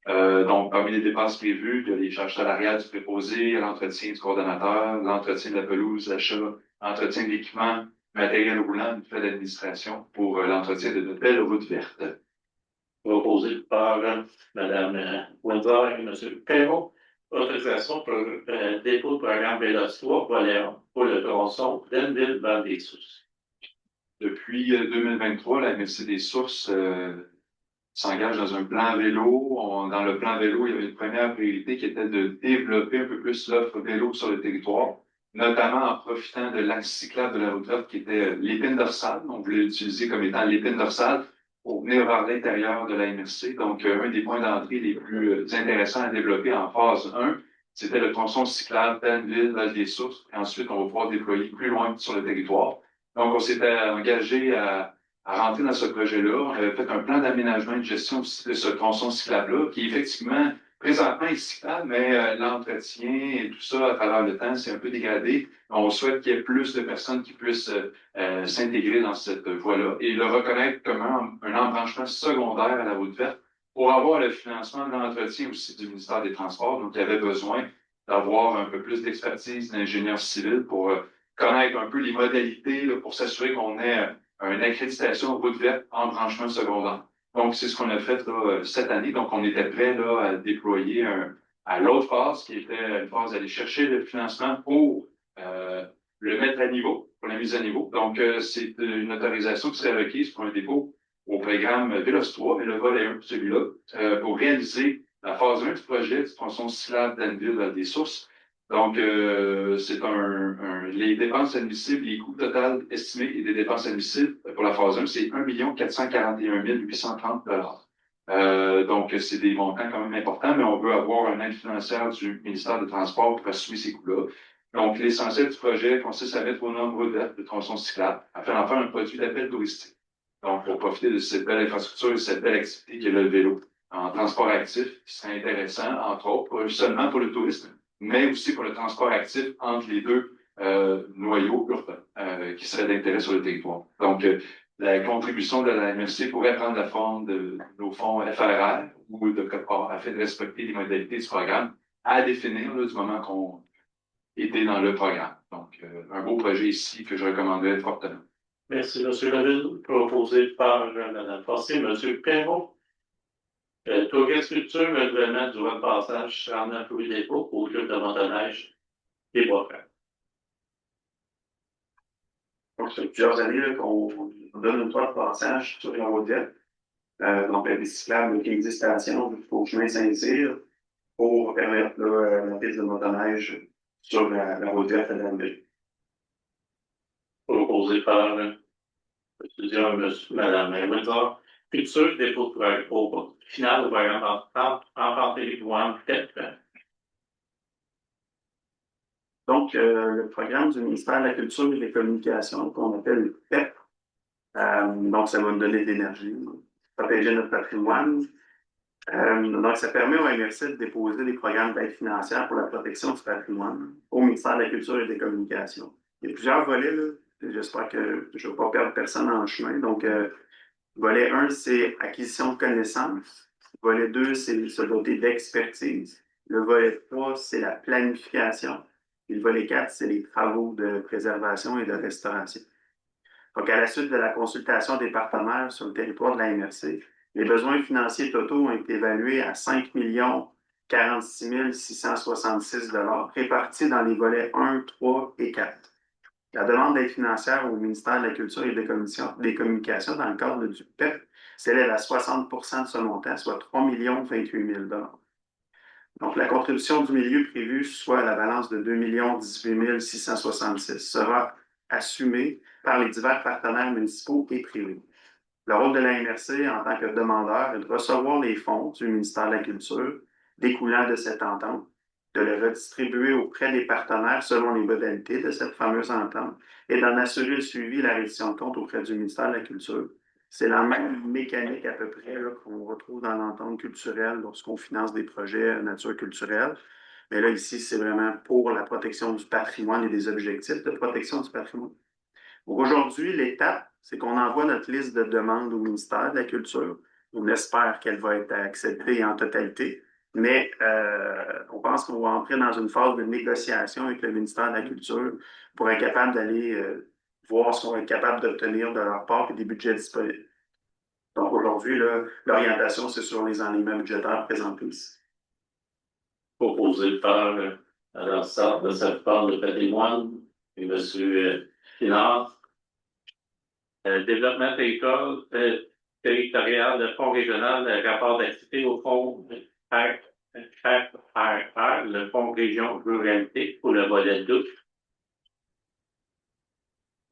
Donc, parmi les dépenses prévues, il y a les charges salariales du préposé, l'entretien du coordonnateur, l'entretien de la pelouse, l'achat, l'entretien de l'équipement, matériel roulant, du fait d'administration pour l'entretien de notre belle route verte. Proposé par Mme Windsor et M. Perrault. Autorisation pour dépôt de programme BELOS3, volet 1, pour le tronçon Denville-Val-des-Sources. Depuis 2023, la MRC des Sources s'engage dans un plan vélo. Dans le plan vélo, il y avait une première priorité qui était de développer un peu plus l'offre vélo sur le territoire, notamment en profitant de l'axe cyclable de la route verte qui était l'épine dorsale. On voulait l'utiliser comme étant l'épine dorsale pour venir vers l'intérieur de la MRC. Donc, un des points d'entrée les plus intéressants à développer en phase 1, c'était le tronçon cyclable Danville-Val-des-Sources. Et ensuite, on va pouvoir déployer plus loin sur le territoire. Donc, on s'était engagé à rentrer dans ce projet-là. On avait fait un plan d'aménagement et de gestion aussi de ce tronçon cyclable-là, qui effectivement, présentement, est cyclable, mais l'entretien et tout ça, à travers le temps, c'est un peu dégradé. On souhaite qu'il y ait plus de personnes qui puissent s'intégrer dans cette voie-là et le reconnaître comme un embranchement secondaire à la route verte pour avoir le financement de l'entretien aussi du ministère des Transports. Donc, il y avait besoin d'avoir un peu plus d'expertise d'ingénieur civil pour connaître un peu les modalités là, pour s'assurer qu'on ait une accréditation route verte en branchement secondaire. Donc, c'est ce qu'on a fait là, cette année. Donc, on était prêt là, à déployer à l'autre phase, qui était une phase d'aller chercher le financement pour le mettre à niveau, pour la mise à niveau. Donc, c'est une autorisation qui serait requise pour un dépôt au programme VELOS3, mais le volet 1, celui-là, pour réaliser la phase 1 du projet du tronçon cyclable Danville-Val-des-Sources. Donc, c'est les dépenses admissibles, les coûts total estimés et des dépenses admissibles pour la phase 1, c'est 1 441 830 $. Donc, c'est des montants quand même importants, mais on veut avoir une aide financière du ministère des Transports pour assumer ces coûts-là. Donc, l'essentiel du projet consiste à mettre au nombre de tronçons cyclables afin d'en faire un produit d'appel touristique. Donc, pour profiter de cette belle infrastructure et de cette belle activité qu'est le vélo en transport actif, qui serait intéressant, entre autres, pas seulement pour le tourisme, mais aussi pour le transport actif entre les deux noyaux urbains qui seraient d'intérêt sur le territoire. Donc, la contribution de la MRC pourrait prendre la forme de nos fonds FRR ou de quelque part, afin de respecter les modalités du programme à définir là, du moment qu'on était dans le programme. Donc, un beau projet ici que je recommanderais fortement. Merci, M. Leville. Proposé par Mme Forcier. M. Perron. Tourisme culture, le gouvernement du droit de passage 39 rue des Dépôts au club de motoneige des Bois-Francs. Donc, ça fait plusieurs années là, qu'on donne un droit de passage sur la route verte. Donc, la piste cyclable qui existe à la station jusqu'au chemin Saint-Cyr pour permettre là, la piste de motoneige sur la route verte à l'Anglais. Proposé par Mme Windsor. Culture, dépôt au final au programme enfant télécommande 4. Donc, le programme du ministère de la Culture et des Communications, qu'on appelle le PEP, donc ça va nous donner de l'énergie, protéger notre patrimoine. Donc, ça permet au MRC de déposer des programmes d'aide financière pour la protection du patrimoine au ministère de la Culture et des Communications. Il y a plusieurs volets, là. J'espère que je ne vais pas perdre personne en chemin. Donc, volet 1, c'est acquisition de connaissances. Volet 2, c'est se doter d'expertise. Le volet 3, c'est la planification. Et le volet 4, c'est les travaux de préservation et de restauration. Donc, à la suite de la consultation des partenaires sur le territoire de la MRC, les besoins financiers totaux ont été évalués à 5 46 666 $ répartis dans les volets 1, 3 et 4. La demande d'aide financière au ministère de la Culture et des Communications dans le cadre du PEP s'élève à 60 de ce montant, soit 3 028 000 $. Donc, la contribution du milieu prévue, soit la balance de 2 18 666, sera assumée par les divers partenaires municipaux et privés. Le rôle de la MRC en tant que demandeur est de recevoir les fonds du ministère de la Culture découlant de cette entente, de les redistribuer auprès des partenaires selon les modalités de cette fameuse entente et d'en assurer le suivi et la reddition de compte auprès du ministère de la Culture. C'est la même mécanique à peu près qu'on retrouve dans l'entente culturelle lorsqu'on finance des projets à nature culturelle. Mais là, ici, c'est vraiment pour la protection du patrimoine et des objectifs de protection du patrimoine. Aujourd'hui, l'étape, c'est qu'on envoie notre liste de demandes au ministère de la Culture. On espère qu'elle va être acceptée en totalité. Mais on pense qu'on va entrer dans une phase de négociation avec le ministère de la Culture pour être capable d'aller voir ce qu'on va être capable d'obtenir de leur part et des budgets disponibles. Donc aujourd'hui, l'orientation, c'est sur les enlignements budgétaires présentés ici. Proposé par Mme Sartre, de cette part de patrimoine et M. Finard. Développement territorial, le fonds régional, le rapport d'activité au fonds FRR, le fonds région ruralité pour le volet 2.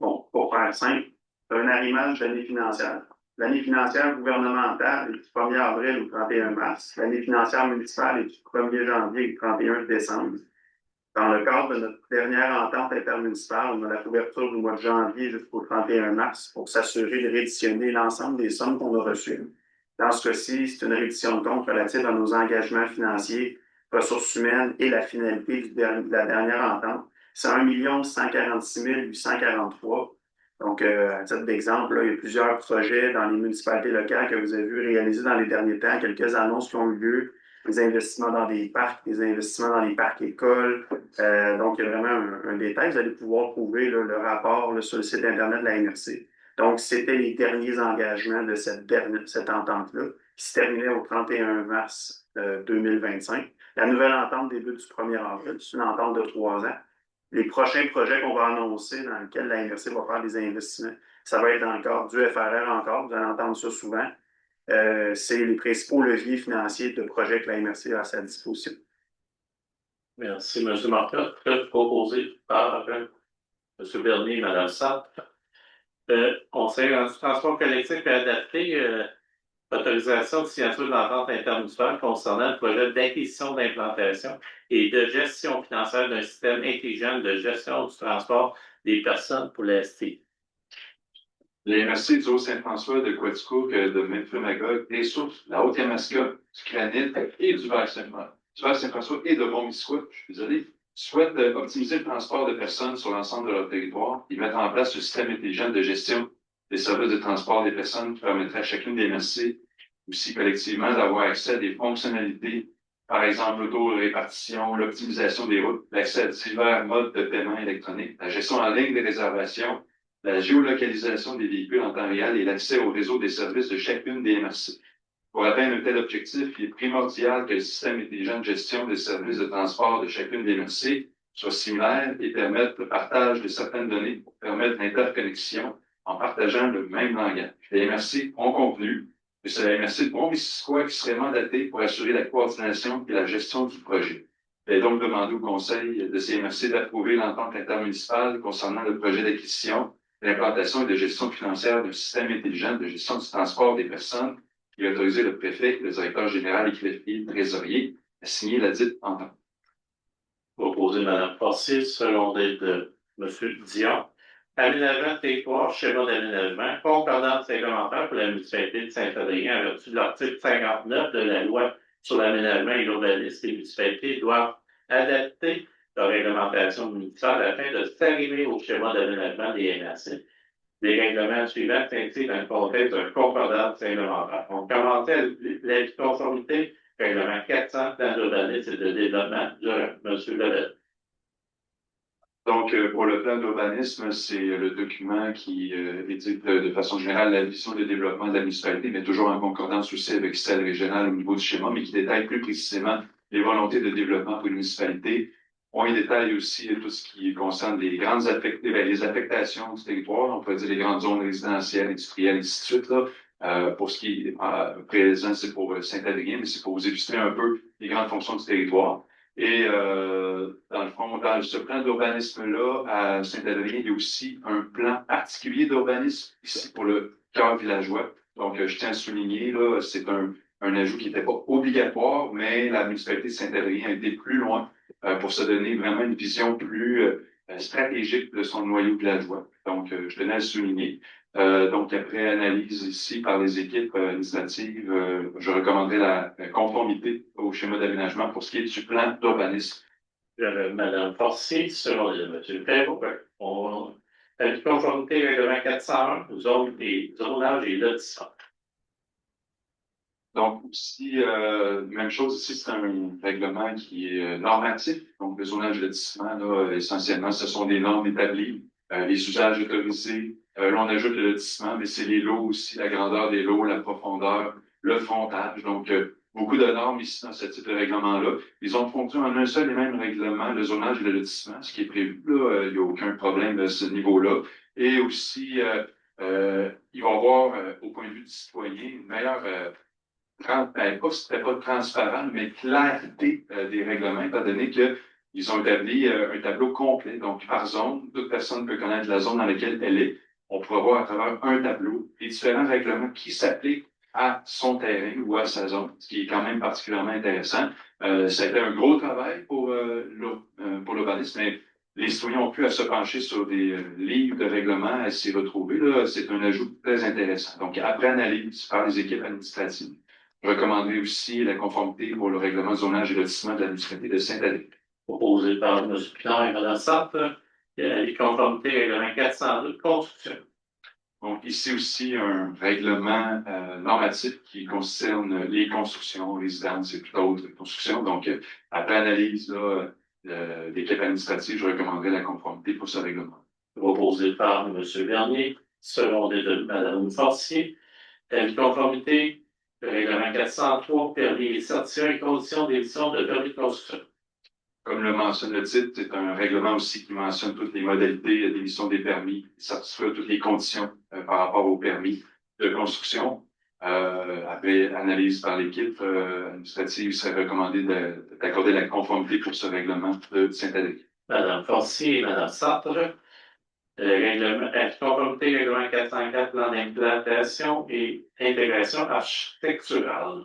Bon, pour faire simple, un arrimage d'année financière. L'année financière gouvernementale est du 1er avril au 31 mars. L'année financière municipale est du 1er janvier au 31 décembre. Dans le cadre de notre dernière entente intermunicipale, on a la couverture du mois de janvier jusqu'au 31 mars pour s'assurer de rééditionner l'ensemble des sommes qu'on a reçues. Dans ce cas-ci, c'est une réédition de compte relative à nos engagements financiers, ressources humaines et la finalité de la dernière entente. C'est 1 146 843. Donc, à titre d'exemple, il y a plusieurs projets dans les municipalités locales que vous avez vu réaliser dans les derniers temps, quelques annonces qui ont eu lieu, des investissements dans des parcs, des investissements dans les parcs écoles. Donc, il y a vraiment un détail. Vous allez pouvoir trouver le rapport sur le site Internet de la MRC. Donc, c'était les derniers engagements de cette entente-là, qui se terminait au 31 mars 2025. La nouvelle entente débute du 1er avril. C'est une entente de 3 ans. Les prochains projets qu'on va annoncer dans lesquels la MRC va faire des investissements, ça va être dans le cadre du FRR encore. Vous allez entendre ça souvent. C'est les principaux leviers financiers de projets que la MRC a à sa disposition. Merci, M. Marcotte. Proposé par M. Bernier et Mme Sartre. Conseil en transport collectif et adapté, autorisation de signature d'entente intermunicipale concernant le projet d'acquisition d'implantation et de gestion financière d'un système intelligent de gestion du transport des personnes pour la ST. Les MRC du Haut-Saint-François, de Quaticook, de Memphremagog, des sources, la Haute-Yamaska, du Granit et du Vers-Saint-François et de Mont-Misquoit, je suis désolé, souhaitent optimiser le transport de personnes sur l'ensemble de leur territoire et mettre en place un système intelligent de gestion des services de transport des personnes qui permettraient à chacune des MRC aussi collectivement d'avoir accès à des fonctionnalités, par exemple l'auto-répartition, l'optimisation des routes, l'accès à divers modes de paiement électronique, la gestion en ligne des réservations, la géolocalisation des véhicules en temps réel et l'accès au réseau des services de chacune des MRC. Pour atteindre un tel objectif, il est primordial que le système intelligent de gestion des services de transport de chacune des MRC soit similaire et permette le partage de certaines données pour permettre l'interconnexion en partageant le même langage. Les MRC ont convenu que c'est la MRC de Bromissisquoi qui serait mandatée pour assurer la coordination et la gestion du projet. Il est donc demandé au Conseil de ces MRC d'approuver l'entente intermunicipale concernant le projet d'acquisition, d'implantation et de gestion financière d'un système intelligent de gestion du transport des personnes qui a autorisé le préfet, le directeur général et le trésorier à signer la dite entente. Proposé Mme Forcier, secondé de M. Dion. Aménagement de territoire, schéma d'aménagement, concordance réglementaire pour la municipalité de Saint-Adrien en vertu de l'article 59 de la loi sur l'aménagement et l'urbanisme. Les municipalités doivent adapter leur réglementation municipale afin de s'arriver au schéma d'aménagement des MRC. Les règlements suivants s'inscrivent dans le contexte d'un concordance réglementaire. On commençait la conformité, règlement 400, plan d'urbanisme et de développement de M. Lebel. Donc, pour le plan d'urbanisme, c'est le document qui édite de façon générale la vision de développement de la municipalité, mais toujours en concordance aussi avec celle régionale au niveau du schéma, mais qui détaille plus précisément les volontés de développement pour une municipalité. On y détaille aussi tout ce qui concerne les grandes les affectations du territoire, on pourrait dire les grandes zones résidentielles, industrielles, et ainsi de suite. Là. Pour ce qui est présent, c'est pour Saint-Adrien, mais c'est pour vous illustrer un peu les grandes fonctions du territoire. Et dans le fond, dans ce plan d'urbanisme-là, à Saint-Adrien, il y a aussi un plan particulier d'urbanisme ici pour le cœur villageois. Donc, je tiens à souligner, là, c'est un ajout qui n'était pas obligatoire, mais la municipalité de Saint-Adrien a été plus loin pour se donner vraiment une vision plus stratégique de son noyau villageois. Donc, je tenais à le souligner. Donc, après analyse ici par les équipes administratives, je recommanderais la conformité au schéma d'aménagement pour ce qui est du plan d'urbanisme. Mme Forcier, selon M. Perrault, la conformité règlement 401, zone des zonages et lotissements. Donc, aussi, même chose ici, c'est un règlement qui est normatif. Donc, le zonage et lotissement, là, essentiellement, ce sont des normes établies, les usages autorisés. Là, on ajoute le lotissement, mais c'est les lots aussi, la grandeur des lots, la profondeur, le frontage. Donc, beaucoup de normes ici dans ce type de règlement-là. Ils ont fondu en un seul et même règlement, le zonage et le lotissement, ce qui est prévu. Là, il n'y a aucun problème à ce niveau-là. Et aussi, ils vont avoir, au point de vue du citoyen, une meilleure pas transparent, mais clarité des règlements, étant donné qu'ils ont établi un tableau complet. Donc, par zone, toute personne peut connaître la zone dans laquelle elle est. On pourra voir à travers un tableau les différents règlements qui s'appliquent à son terrain ou à sa zone, ce qui est quand même particulièrement intéressant. Ça a été un gros travail pour l'urbanisme, mais les citoyens ont pu à se pencher sur des livres de règlements, à s'y retrouver. Là, c'est un ajout très intéressant. Donc, après analyse par les équipes administratives, je recommanderais aussi la conformité pour le règlement de zonage et lotissement de la municipalité de Saint-Adrien. Proposé par M. Pinard et Mme Sartre, les conformités règlement 402 de construction. Donc, ici aussi, un règlement normatif qui concerne les constructions, résidences et toutes autres constructions. Donc, après analyse d'équipe administrative, je recommanderais la conformité pour ce règlement. Proposé par M. Bernier, secondé de Mme Forcier, la conformité, le règlement 403, permis et certificats et conditions d'édition de permis de construction. Comme le mentionne le titre, c'est un règlement aussi qui mentionne toutes les modalités d'émission des permis, certifie toutes les conditions par rapport aux permis de construction. Après analyse par l'équipe administrative, il serait recommandé d'accorder la conformité pour ce règlement de Saint-Adrien. Mme Forcier et Mme Sartre, conformité règlement 404, plan d'implantation et intégration architecturale.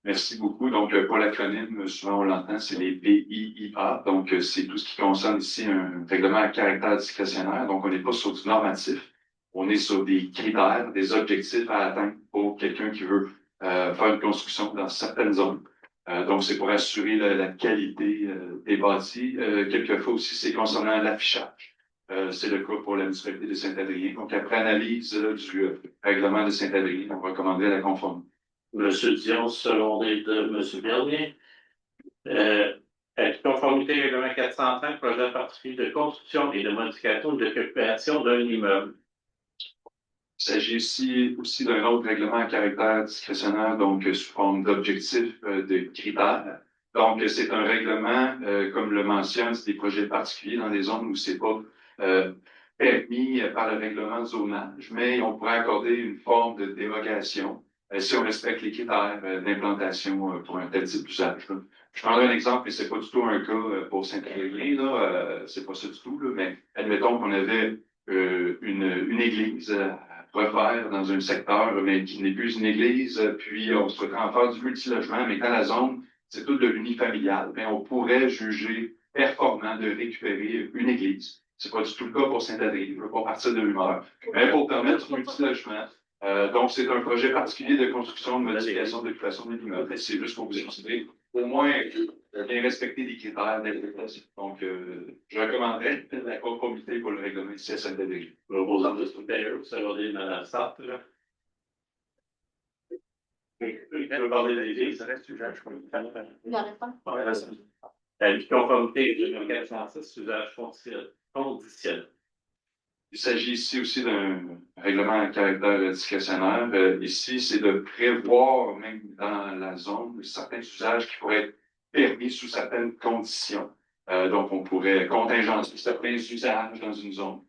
Merci beaucoup. Donc, pour l'acronyme, souvent on l'entend, c'est les PIIA. Donc, c'est tout ce qui concerne ici un règlement à caractère discrétionnaire. Donc, on n'est pas sur du normatif. On est sur des critères, des objectifs à atteindre pour quelqu'un qui veut faire une construction dans certaines zones. Donc, c'est pour assurer la qualité des bâtis. Quelquefois aussi, c'est concernant l'affichage. C'est le cas pour la municipalité de Saint-Adrien. Donc, après analyse du règlement de Saint-Adrien, on recommanderait la conformité. Monsieur Dion, secondé de Monsieur Bernier. Conformité au règlement 430, projet particulier de construction et de modification de d'occupation d'un immeuble. Il s'agit ici aussi d'un autre règlement à caractère discrétionnaire, donc sous forme d'objectifs, de critères. Donc, c'est un règlement, comme le mentionne, c'est des projets particuliers dans des zones où c'est pas permis par le règlement de zonage, mais on pourrait accorder une forme de dérogation si on respecte les critères d'implantation pour un tel type d'usage. Je prendrai un exemple, mais c'est pas du tout un cas pour Saint-Adrien, là, c'est pas ça du tout, là, mais admettons qu'on avait une église à refaire dans un secteur, mais qui n'est plus une église, puis on souhaiterait en faire du multilogement, mais dans la zone, c'est tout de l'unifamilial, mais on pourrait juger performant de récupérer une église. C'est pas du tout le cas pour Saint-Adrien, je ne veux pas partir de l'humeur, mais pour permettre du multilogement. Donc, c'est un projet particulier de construction, de modification, d'occupation de l'immeuble. C'est juste pour vous expliquer, au moins, bien respecter les critères d'interprétation. Donc, je recommanderais la conformité pour le règlement ici à Saint-Adrien. Proposant de supérieur, secondé de Mme Sartre. Je veux parler de l'Église, reste usage conformité de 406, usage conditionnel. Il s'agit ici aussi d'un règlement à caractère discrétionnaire. Ici, c'est de prévoir, même dans la zone, certains usages qui pourraient être permis sous certaines conditions. Donc, on pourrait contingencer certains usages dans une zone.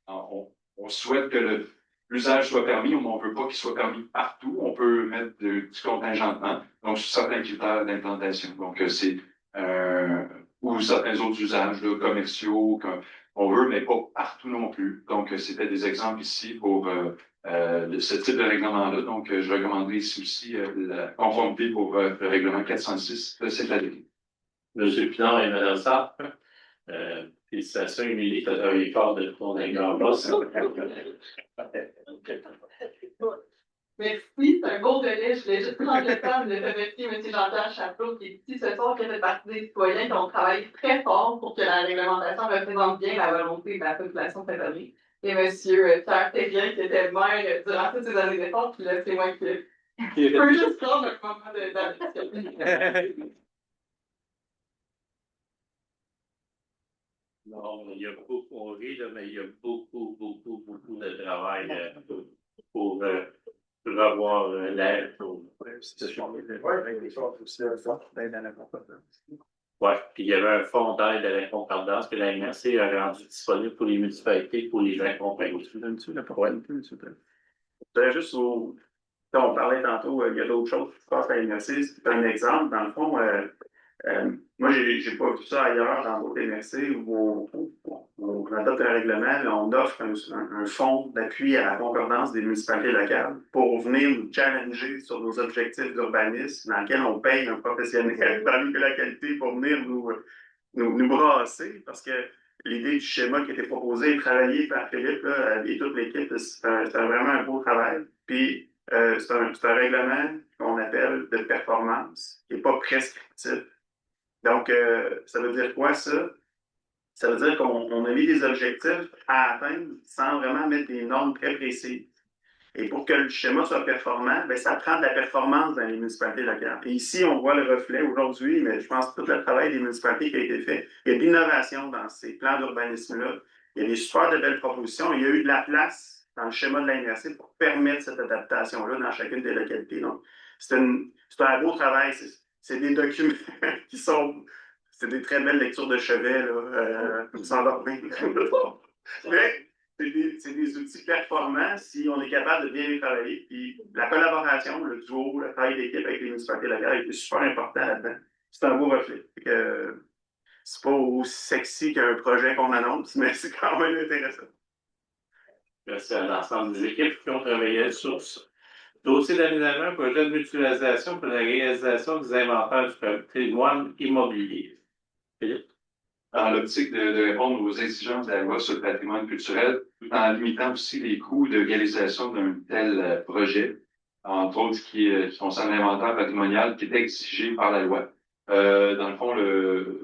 On souhaite que l'usage soit permis, mais on ne veut pas qu'il soit permis partout. On peut mettre du contingentement, donc sous certains critères d'implantation. Donc, c'est ou certains autres usages là, commerciaux qu'on veut, mais pas partout non plus. Donc, c'était des exemples ici pour ce type de règlement-là. Donc, je recommanderais ici aussi la conformité pour le règlement 406 de cette année. Monsieur Pinard et Mme Sartre, félicitations, Émilie, tu as travaillé fort de ton boss. Merci, c'est un beau délai. Je voulais juste prendre le temps de remercier M. Jean-Pierre Chapeau, qui est ici ce soir, qui fait partie des citoyens qui ont travaillé très fort pour que la réglementation représente bien la volonté de la population cette année. Et M. Pierre Terrien, qui était maire durant toutes ces années d'efforts, puis là, c'est moi qui peux juste prendre un moment d'admission. Non, il y a beaucoup, on rit, là, mais il y a beaucoup de travail pour avoir l'air. Oui, puis il y avait un fonds d'aide à la concordance que la MRC a rendu disponible pour les municipalités, pour les gens accompagnés. Juste on parlait tantôt, il y a d'autres choses qui se passent à la MRC. C'est un exemple, dans le fond, moi, j'ai pas vu ça ailleurs dans d'autres MRC où on adopte un règlement, là, on offre un fonds d'appui à la concordance des municipalités locales pour venir nous challenger sur nos objectifs d'urbanisme dans lesquels on paye un professionnel parmi la qualité pour venir nous brasser parce que l'idée du schéma qui était proposé et travaillé par Philippe là, et toute l'équipe, c'est vraiment un beau travail. Puis, c'est un règlement qu'on appelle de performance qui n'est pas prescriptif. Donc, ça veut dire quoi, ça? Ça veut dire qu'on a mis des objectifs à atteindre sans vraiment mettre des normes très précises. Et pour que le schéma soit performant, bien, ça prend de la performance dans les municipalités locales. Et ici, on voit le reflet aujourd'hui, mais je pense que tout le travail des municipalités qui a été fait, il y a de l'innovation dans ces plans d'urbanisme-là. Il y a des super de belles propositions. Il y a eu de la place dans le schéma de la MRC pour permettre cette adaptation-là dans chacune des localités. Donc, c'est un beau travail. C'est des documents qui sont... C'est des très belles lectures de chevet, là, pour s'endormir. Mais c'est des outils performants si on est capable de bien les travailler. Puis la collaboration, le duo, le travail d'équipe avec les municipalités locales a été super important là-dedans. C'est un beau reflet. C'est pas aussi sexy qu'un projet qu'on annonce, mais c'est quand même intéressant. Merci à l'ensemble des équipes qui ont travaillé sur ça. Dossier d'aménagement, projet de mutualisation pour la réalisation des inventaires du patrimoine immobilier. Philippe? Dans l'optique de répondre aux exigences de la loi sur le patrimoine culturel, tout en limitant aussi les coûts de réalisation d'un tel projet, entre autres qui concerne l'inventaire patrimonial qui est exigé par la loi. Dans le fond,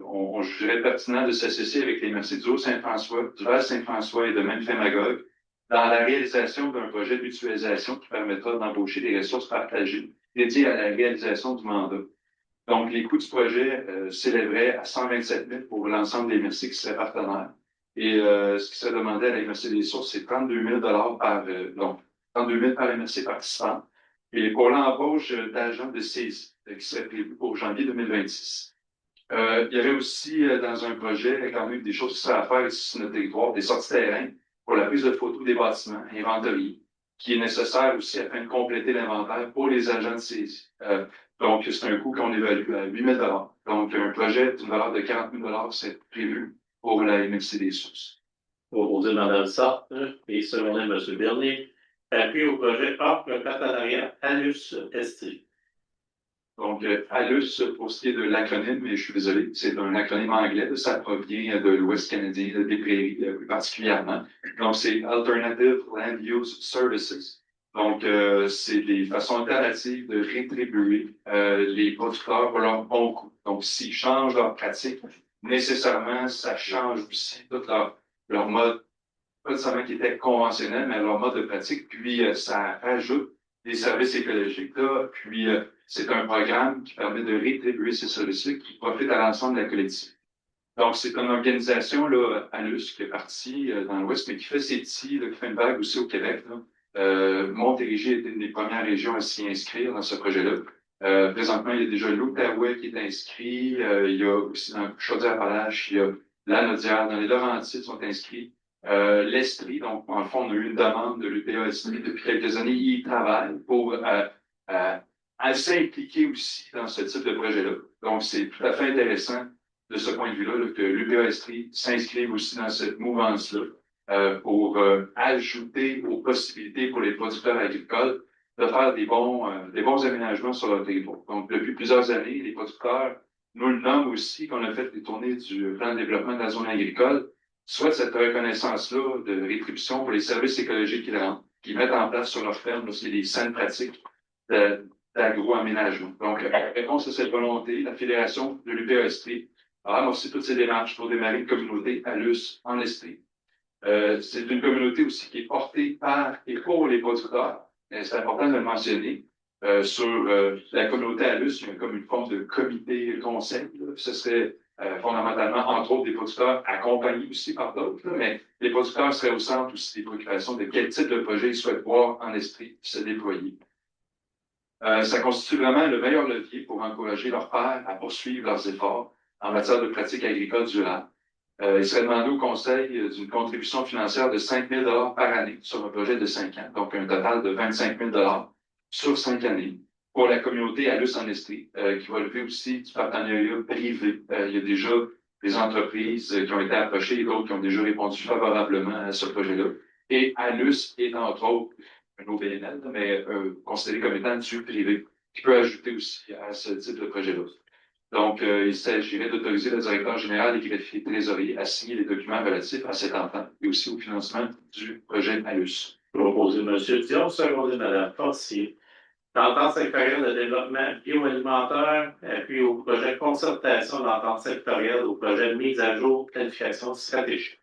on jugerait pertinent de s'associer avec les Mercedes Saint-François, du Val Saint-François et de même Magog dans la réalisation d'un projet d'utilisation qui permettra d'embaucher des ressources partagées dédiées à la réalisation du mandat. Donc, les coûts du projet s'élèveraient à 127 000 pour l'ensemble des Merci qui seraient partenaires. Et ce qui serait demandé à la MRC des Sources, c'est 32 000 donc 32 000 par MRC participant. Et pour l'embauche d'agents de saisie, qui serait prévu pour janvier 2026. Il y avait aussi dans un projet, quand même des choses qui seraient à faire ici sur notre territoire, des sorties terrain pour la prise de photos des bâtiments, inventoriés, qui est nécessaire aussi afin de compléter l'inventaire pour les agents de saisie. Donc, c'est un coût qu'on évalue à 8 000 $. Donc, un projet d'une valeur de 40 000 $, c'est prévu pour la MRC des Sources. Pour dire Mme Sartre et selon M. Bernier, appui au projet hors le partenariat ALUS-ST. Donc, ALUS, pour ce qui est de l'acronyme, mais je suis désolé, c'est un acronyme anglais, ça provient de l'Ouest canadien, des prairies plus particulièrement. Donc, c'est Alternative Land Use Services. Donc, c'est des façons alternatives de rétribuer les producteurs pour leur bon coût. Donc, s'ils changent leur pratique, nécessairement, ça change aussi tout leur mode, pas nécessairement qui était conventionnel, mais leur mode de pratique, puis ça rajoute des services écologiques là, puis c'est un programme qui permet de rétribuer ces services-là qui profitent à l'ensemble de la collectivité. Donc, c'est une organisation, là, ALUS, qui est partie dans l'Ouest, mais qui fait ses petits, là, qui fait une vague aussi au Québec. Montérégie était une des premières régions à s'y inscrire dans ce projet-là. Présentement, il y a déjà l'Outaouais qui est inscrit, il y a aussi dans Chaudière-Appalaches, il y a la Naudière, dans les Laurentides sont inscrits. L'Estrie, donc, en fond, on a eu une demande de l'UPA Estrie depuis quelques années, ils y travaillent pour s'impliquer aussi dans ce type de projet-là. Donc, c'est tout à fait intéressant de ce point de vue-là que l'UPA Estrie s'inscrive aussi dans cette mouvance-là pour ajouter aux possibilités pour les producteurs agricoles de faire des bons aménagements sur leur territoire. Donc, depuis plusieurs années, les producteurs nous le nomment aussi, qu'on a fait les tournées du plan de développement de la zone agricole, soit cette reconnaissance-là de rétribution pour les services écologiques qu'ils mettent en place sur leur ferme, c'est des saines pratiques d'agro-aménagement. Donc, en réponse à cette volonté, la Fédération de l'UPA Estrie a amorcé toutes ces démarches pour démarrer une communauté ALUS en Estrie. C'est une communauté aussi qui est portée par et pour les producteurs. C'est important de le mentionner. Sur la communauté ALUS, il y a comme une forme de comité conseil. Ce serait fondamentalement, entre autres, des producteurs accompagnés aussi par d'autres, mais les producteurs seraient au centre aussi des préoccupations de quel type de projet ils souhaitent voir en Estrie se déployer. Ça constitue vraiment le meilleur levier pour encourager leurs pairs à poursuivre leurs efforts en matière de pratiques agricoles durables. Il serait demandé au Conseil d'une contribution financière de 5 000 $ par année sur un projet de 5 ans, donc un total de 25 000 $ sur 5 années pour la communauté ALUS en Estrie, qui va lever aussi du partenariat privé. Il y a déjà des entreprises qui ont été approchées et d'autres qui ont déjà répondu favorablement à ce projet-là. Et ALUS est entre autres un OBNL, mais considéré comme étant du privé, qui peut ajouter aussi à ce type de projet-là. Donc, il s'agirait d'autoriser le directeur général et greffier trésorier à signer les documents relatifs à cet entente et aussi au financement du projet ALUS. Proposé M. Dion, secondé Mme Fortier. L'entente sectorielle de développement bioalimentaire, puis au projet concertation d'entente sectorielle, au projet de mise à jour, planification stratégique.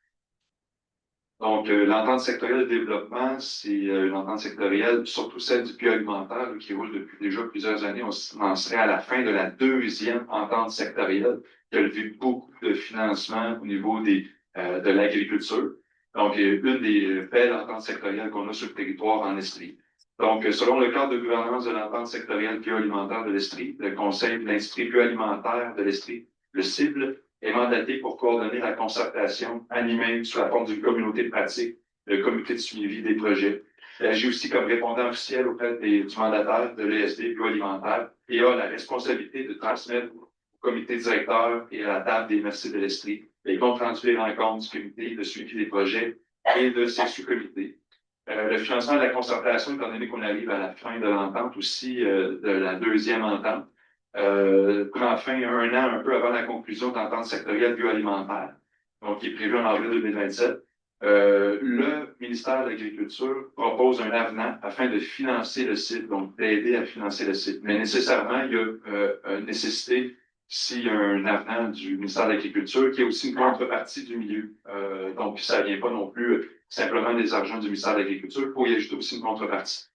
Donc, l'entente sectorielle de développement, c'est une entente sectorielle, surtout celle du bioalimentaire, qui roule depuis déjà plusieurs années. On en serait à la fin de la deuxième entente sectorielle, qui a levé beaucoup de financement au niveau de l'agriculture. Donc, une des belles ententes sectorielles qu'on a sur le territoire en Estrie. Donc, selon le cadre de gouvernance de l'entente sectorielle bioalimentaire de l'Estrie, le Conseil de l'industrie bioalimentaire de l'Estrie, le CIBL, est mandaté pour coordonner la concertation animée sous la forme d'une communauté de pratique, le comité de suivi des projets. Il agit aussi comme répondant officiel auprès du mandataire de l'ESD bioalimentaire et a la responsabilité de transmettre au comité directeur et à la table des merci de l'Estrie les comptes rendus des rencontres du comité de suivi des projets et de ses sous-comités. Le financement de la concertation, étant donné qu'on arrive à la fin de l'entente aussi, de la deuxième entente, prend fin un an un peu avant la conclusion de l'entente sectorielle bioalimentaire, donc qui est prévue en avril 2027. Le ministère de l'Agriculture propose un avenant afin de financer le site, donc d'aider à financer le site. Mais nécessairement, il y a une nécessité S'il y a un avenant du ministère de l'Agriculture qui est aussi une contrepartie du milieu. Donc, ça ne vient pas non plus simplement des argents du ministère de l'Agriculture, il faut y ajouter aussi une contrepartie.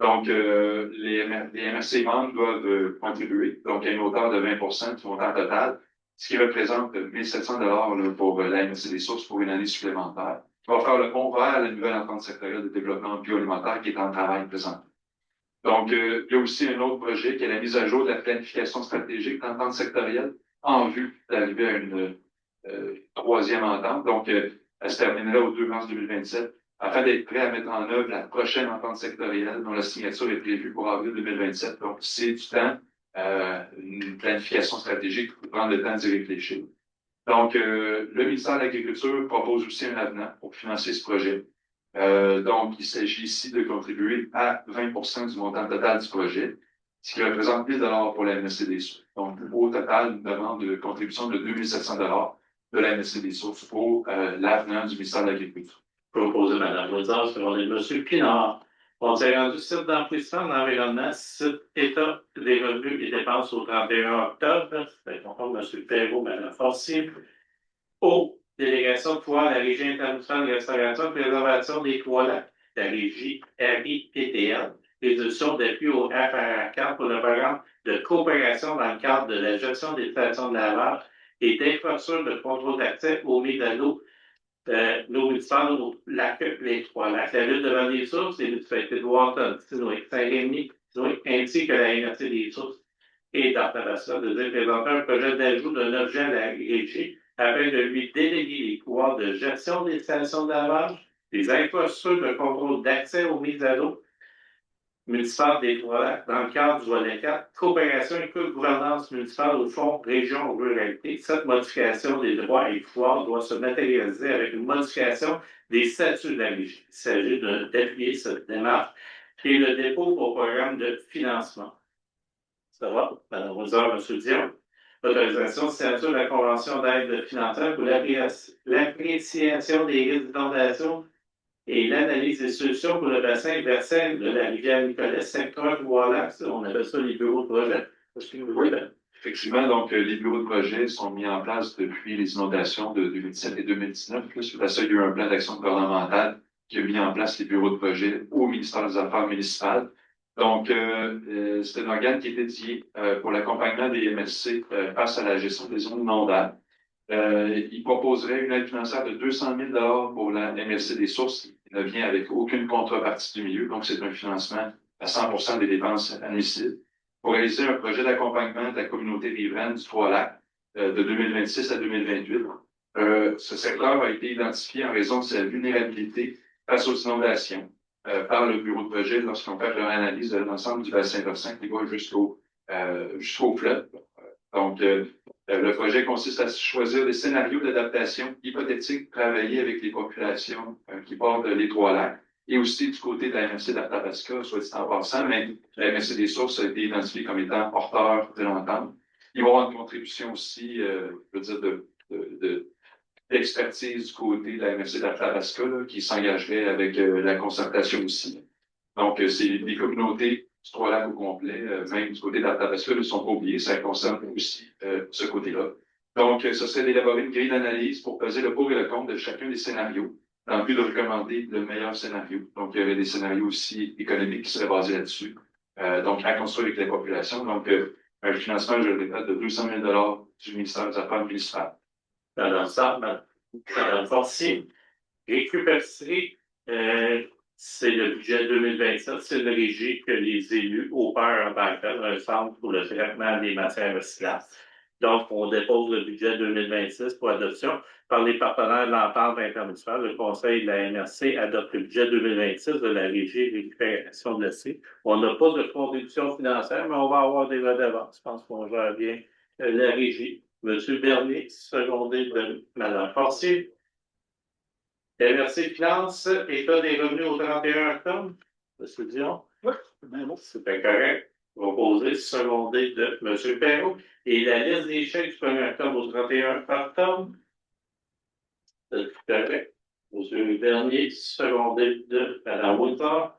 Donc, les MRC membres doivent contribuer, donc à une hauteur de 20 du montant total, ce qui représente 1 700 $ pour la MRC des sources pour une année supplémentaire. On va faire le pont vers la nouvelle entente sectorielle de développement bioalimentaire qui est en travail présentement. Donc, il y a aussi un autre projet qui est la mise à jour de la planification stratégique d'entente sectorielle en vue d'arriver à une troisième entente. Donc, elle se terminerait au 2 mars 2027 afin d'être prêt à mettre en œuvre la prochaine entente sectorielle dont la signature est prévue pour avril 2027. Donc, c'est du temps, une planification stratégique pour prendre le temps d'y réfléchir. Donc, le ministère de l'Agriculture propose aussi un avenant pour financer ce projet. Donc, il s'agit ici de contribuer à 20 du montant total du projet, ce qui représente 1 000 $ pour la MSC des sources. Donc, au total, une demande de contribution de 2 700 $ de la MSC des sources pour l'avenant du ministère de l'Agriculture. Proposé, Mme Rosard, selon les M. Pinard. On s'est rendu site d'emplissement d'environnement, site état des revenus et dépenses au 31 octobre. C'est conforme M. Perrault, Mme Forcier. Au délégation de pouvoir, la Régie internationale de restauration et de préservation des toilettes, la Régie RIPTL, résolution d'appui au FRR4 pour le programme de coopération dans le cadre de la gestion des stations de lavage et d'infrastructures de contrôle d'accès aux mises à l'eau. Nos municipales, les Trois-Lacs, la ville de Vallée-des-Sources, les municipalités de Wharton, Saint-Rémy, ainsi que la MRC des Sources et d'Arthabasca, de présenter un projet d'ajout d'un objet à la régie afin de lui déléguer les pouvoirs de gestion des stations de lavage, des infrastructures de contrôle d'accès aux mises à l'eau municipales des Trois-Lacs dans le cadre du volet 4, coopération et gouvernance municipale au fonds région ruralité. Cette modification des droits et pouvoirs doit se matérialiser avec une modification des statuts de la régie. Il s'agit d'appuyer cette démarche et le dépôt au programme de financement. Ça va, Mme Rosard, M. Dion. L'autorisation de signature de la Convention d'aide financière pour l'appréciation des risques d'inondation et l'analyse des solutions pour le bassin versant de la rivière Nicolet, secteur Trois-Lacs. On appelle ça les bureaux de projet. Oui, effectivement, donc les bureaux de projet sont mis en place depuis les inondations de 2017 et 2019. Suite à ça, il y a eu un plan d'action gouvernemental qui a mis en place les bureaux de projet au ministère des Affaires municipales. Donc, c'est un organe qui est dédié pour l'accompagnement des MSC face à la gestion des zones inondables. Il proposerait une aide financière de 200 000 $ pour la MRC des sources qui ne vient avec aucune contrepartie du milieu. Donc, c'est un financement à 100 des dépenses admissibles pour réaliser un projet d'accompagnement de la communauté riveraine du Trois-Lacs de 2026 à 2028. Ce secteur a été identifié en raison de sa vulnérabilité face aux inondations par le bureau de projet lorsqu'on fait leur analyse de l'ensemble du bassin versant qui va jusqu'au fleuve. Donc, le projet consiste à choisir des scénarios d'adaptation hypothétiques, travailler avec les populations qui bordent les Trois-Lacs et aussi du côté de la MRC d'Arthabasca, soit dit en passant, mais la MRC des sources a été identifiée comme étant porteur de l'entente. Ils vont avoir une contribution aussi, je veux dire, d'expertise du côté de la MRC d'Arthabasca, qui s'engagerait avec la concertation aussi. Donc, c'est des communautés du Trois-Lacs au complet, même du côté d'Arthabasca, ne sont pas oubliés, ça concerne aussi ce côté-là. Donc, ce serait d'élaborer une grille d'analyse pour peser le pour et le contre de chacun des scénarios, dans le but de recommander le meilleur scénario. Donc, il y avait des scénarios aussi économiques qui seraient basés là-dessus, donc à construire avec les populations. Donc, un financement, je le répète, de 200 000 $ du ministère des Affaires municipales. Dans ça, Mme Forcier, récupérer, c'est le budget 2027, c'est une régie que les élus opèrent en tant que tel, un centre pour le traitement des matières recyclables. Donc, on dépose le budget 2026 pour adoption par les partenaires de l'entente intermunicipale. Le Conseil de la MRC adopte le budget 2026 de la régie récupération de l'essai. On n'a pas de contribution financière, mais on va avoir des redevances. Je pense qu'on gère bien la régie. Monsieur Bernier, secondé de Mme Forcier. MRC Finances, état des revenus au 31 octobre. Monsieur Dion? Oui. C'était correct. Proposé, secondé de M. Perrault. Et la liste des chèques du 1er octobre au 31 octobre. C'est correct. M. Bernier, secondé de Mme Woodard.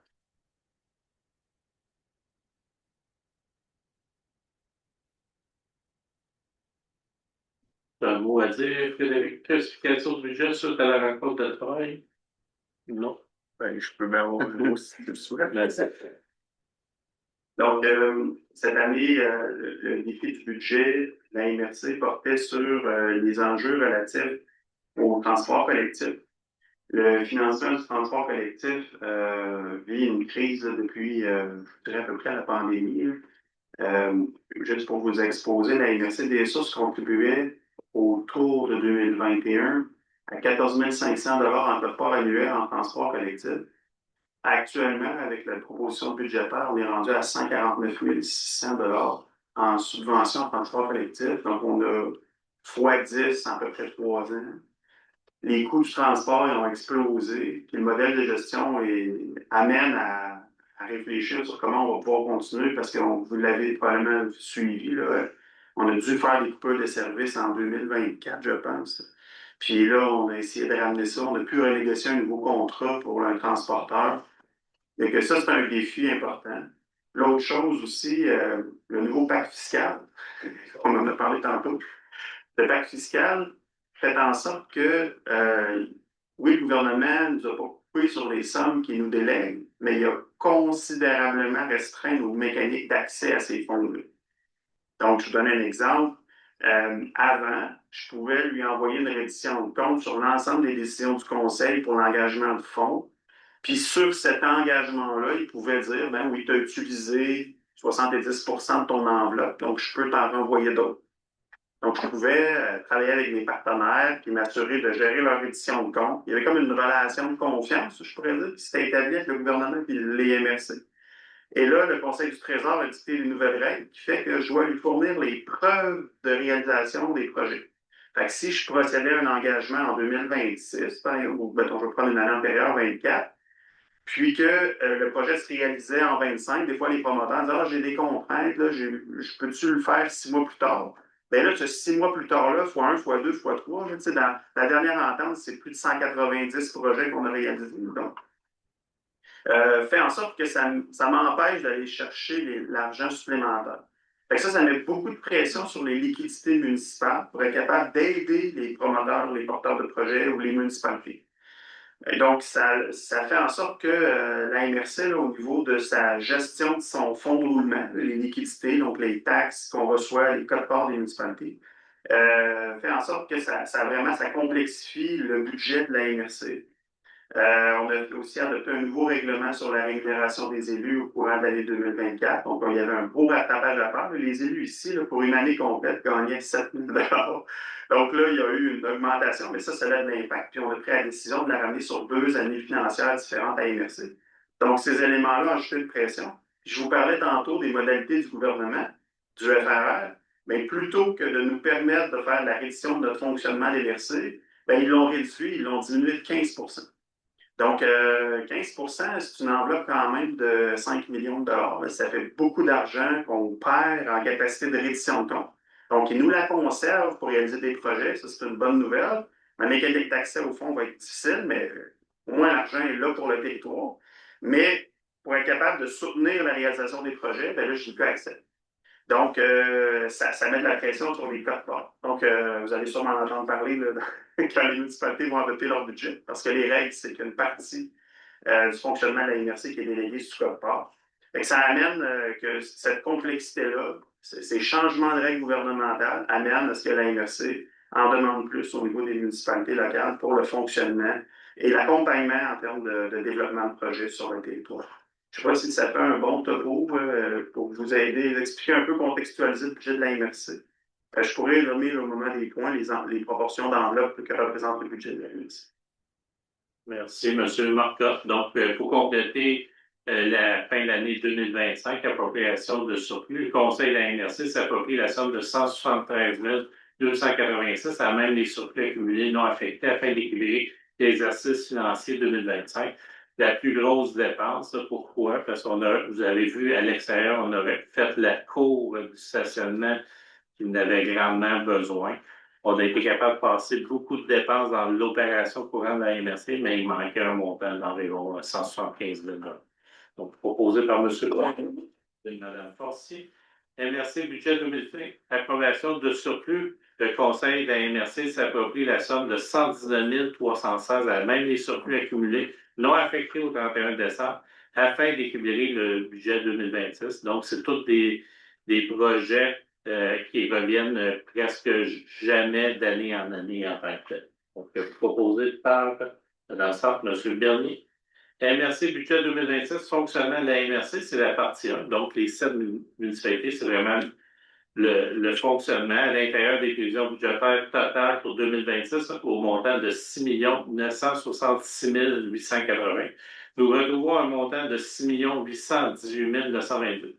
Tu as un mot à dire, Frédéric? Classification du budget suite à la rencontre de travail? Non. Ben, je peux bien avoir un mot si tu le souhaites. Merci. Donc, cette année, le défi du budget, la MRC portait sur les enjeux relatifs au transport collectif. Le financement du transport collectif vit une crise depuis, je dirais à peu près la pandémie. Juste pour vous exposer, la MRC des sources contribuait autour de 2021 à 14 500 en rapport annuel en transport collectif. Actuellement, avec la proposition budgétaire, on est rendu à 149 600 en subvention en transport collectif. Donc, on a x10 en à peu près 3 ans. Les coûts du transport ils ont explosé. Puis le modèle de gestion amène à réfléchir sur comment on va pouvoir continuer parce que vous l'avez probablement suivi. Là, on a dû faire des coupures de services en 2024, je pense. Puis là, on a essayé de ramener ça. On a pu renégocier un nouveau contrat pour un transporteur. Et que ça, c'est un défi important. L'autre chose aussi, le nouveau pacte fiscal, on en a parlé tantôt. Le pacte fiscal fait en sorte que, oui, le gouvernement nous a pas coupé sur les sommes qu'il nous délègue, mais il a considérablement restreint nos mécaniques d'accès à ces fonds-là. Donc, je vous donne un exemple. Avant, je pouvais lui envoyer une reddition de compte sur l'ensemble des décisions du Conseil pour l'engagement de fonds. Puis sur cet engagement-là, il pouvait dire, ben oui, tu as utilisé 70% de ton enveloppe, donc je peux t'en renvoyer d'autres. Donc, je pouvais travailler avec mes partenaires puis m'assurer de gérer leur édition de compte. Il y avait comme une relation de confiance, je pourrais dire, qui s'était établie avec le gouvernement et les MRC. Et là, le Conseil du Trésor a dicté les nouvelles règles qui fait que je dois lui fournir les preuves de réalisation des projets. Fait que si je procédais à un engagement en 2026, ou mettons, je vais prendre une année antérieure, 24, puis que le projet se réalisait en 25, des fois les promoteurs disent « Ah, j'ai des contraintes, là, je peux-tu le faire 6 mois plus tard? » Bien là, ce 6 mois plus tard-là, x1, x2, x3, tu sais, dans la dernière entente, c'est plus de 190 projets qu'on a réalisés. Donc, fait en sorte que ça m'empêche d'aller chercher l'argent supplémentaire. Fait que ça met beaucoup de pression sur les liquidités municipales pour être capable d'aider les promoteurs, les porteurs de projets ou les municipalités. Et donc, ça fait en sorte que la MRC, là, au niveau de sa gestion de son fonds de roulement, les liquidités, donc les taxes qu'on reçoit, les codes-parts des municipalités, fait en sorte que ça complexifie le budget de la MRC. On a aussi adopté un nouveau règlement sur la rémunération des élus au courant de l'année 2024. Donc, il y avait un gros rattrapage à faire. Les élus ici, là, pour une année complète, gagnaient 7 000 $. Donc là, il y a eu une augmentation, mais ça a de l'impact. Puis on a pris la décision de la ramener sur 2 années financières différentes à MRC. Donc, ces éléments-là ont ajouté une pression. Puis, je vous parlais tantôt des modalités du gouvernement, du FRR, mais plutôt que de nous permettre de faire la reddition de notre fonctionnement des MRC, bien, ils l'ont réduit, ils l'ont diminué de 15 %. Donc, 15 %, c'est une enveloppe quand même de 5 millions de $. Ça fait beaucoup d'argent qu'on perd en capacité de reddition de compte. Donc, ils nous la conservent pour réaliser des projets. Ça, c'est une bonne nouvelle. Ma mécanique d'accès au fonds va être difficile, mais au moins l'argent est là pour le territoire. Mais pour être capable de soutenir la réalisation des projets, bien là, je n'ai plus accès. Donc, ça met de la pression sur les codes-parts. Donc, vous allez sûrement en entendre parler là, quand les municipalités vont adopter leur budget, parce que les règles, c'est qu'une partie du fonctionnement de la MRC qui est déléguée sous code-part. Ça amène que cette complexité-là, ces changements de règles gouvernementales amènent à ce que la MRC en demande plus au niveau des municipalités locales pour le fonctionnement et l'accompagnement en termes de développement de projets sur le territoire. Je ne sais pas si ça fait un bon topo pour vous aider, expliquer un peu, contextualiser le budget de la MRC. Je pourrais nommer au moment des points les proportions d'enveloppe que représente le budget de la MRC. Merci, M. Marcotte. Donc, pour compléter la fin de l'année 2025, appropriation de surplus, le Conseil de la MRC s'approprie la somme de 173 286 à même les surplus accumulés non affectés afin d'équilibrer l'exercice financier 2025. La plus grosse dépense, pourquoi? Parce vous avez vu à l'extérieur, on aurait fait la cour du stationnement qui en avait grandement besoin. On a été capable de passer beaucoup de dépenses dans l'opération courante de la MRC, mais il manquait un montant d'environ 175 000 $. Donc, proposé par M. et Mme Forcier. MRC budget 2020, approbation de surplus le Conseil de la MRC s'approprie la somme de 119 316, même les surplus accumulés non affectés au 31 décembre, afin d'équilibrer le budget 2026. Donc, c'est tous des projets qui reviennent presque jamais d'année en année en tant que tel. Donc, proposé par dans le centre, M. Bernier. MRC budget 2026, fonctionnement de la MRC, c'est la partie 1. Donc, les 7 municipalités, c'est vraiment le fonctionnement à l'intérieur des prévisions budgétaires totales pour 2026 au montant de 6 966 880. Nous retrouvons un montant de 6 818 922.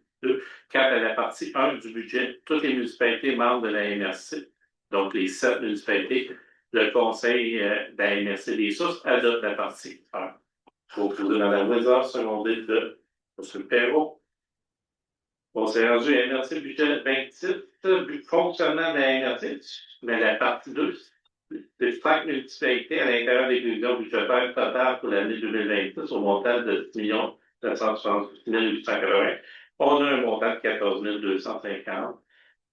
Quant à la partie 1 du budget, toutes les municipalités membres de la MRC, donc les 7 municipalités, le Conseil de la MRC des sources adopte la partie 1. Proposé dans la Windsor, secondé de M. Perrault. On s'est rendu à MRC budget 27, fonctionnement de la MRC, mais la partie 2, c'est 5 municipalités à l'intérieur des prévisions budgétaires totales pour l'année 2026 au montant de 6 968 880. On a un montant de 14 250.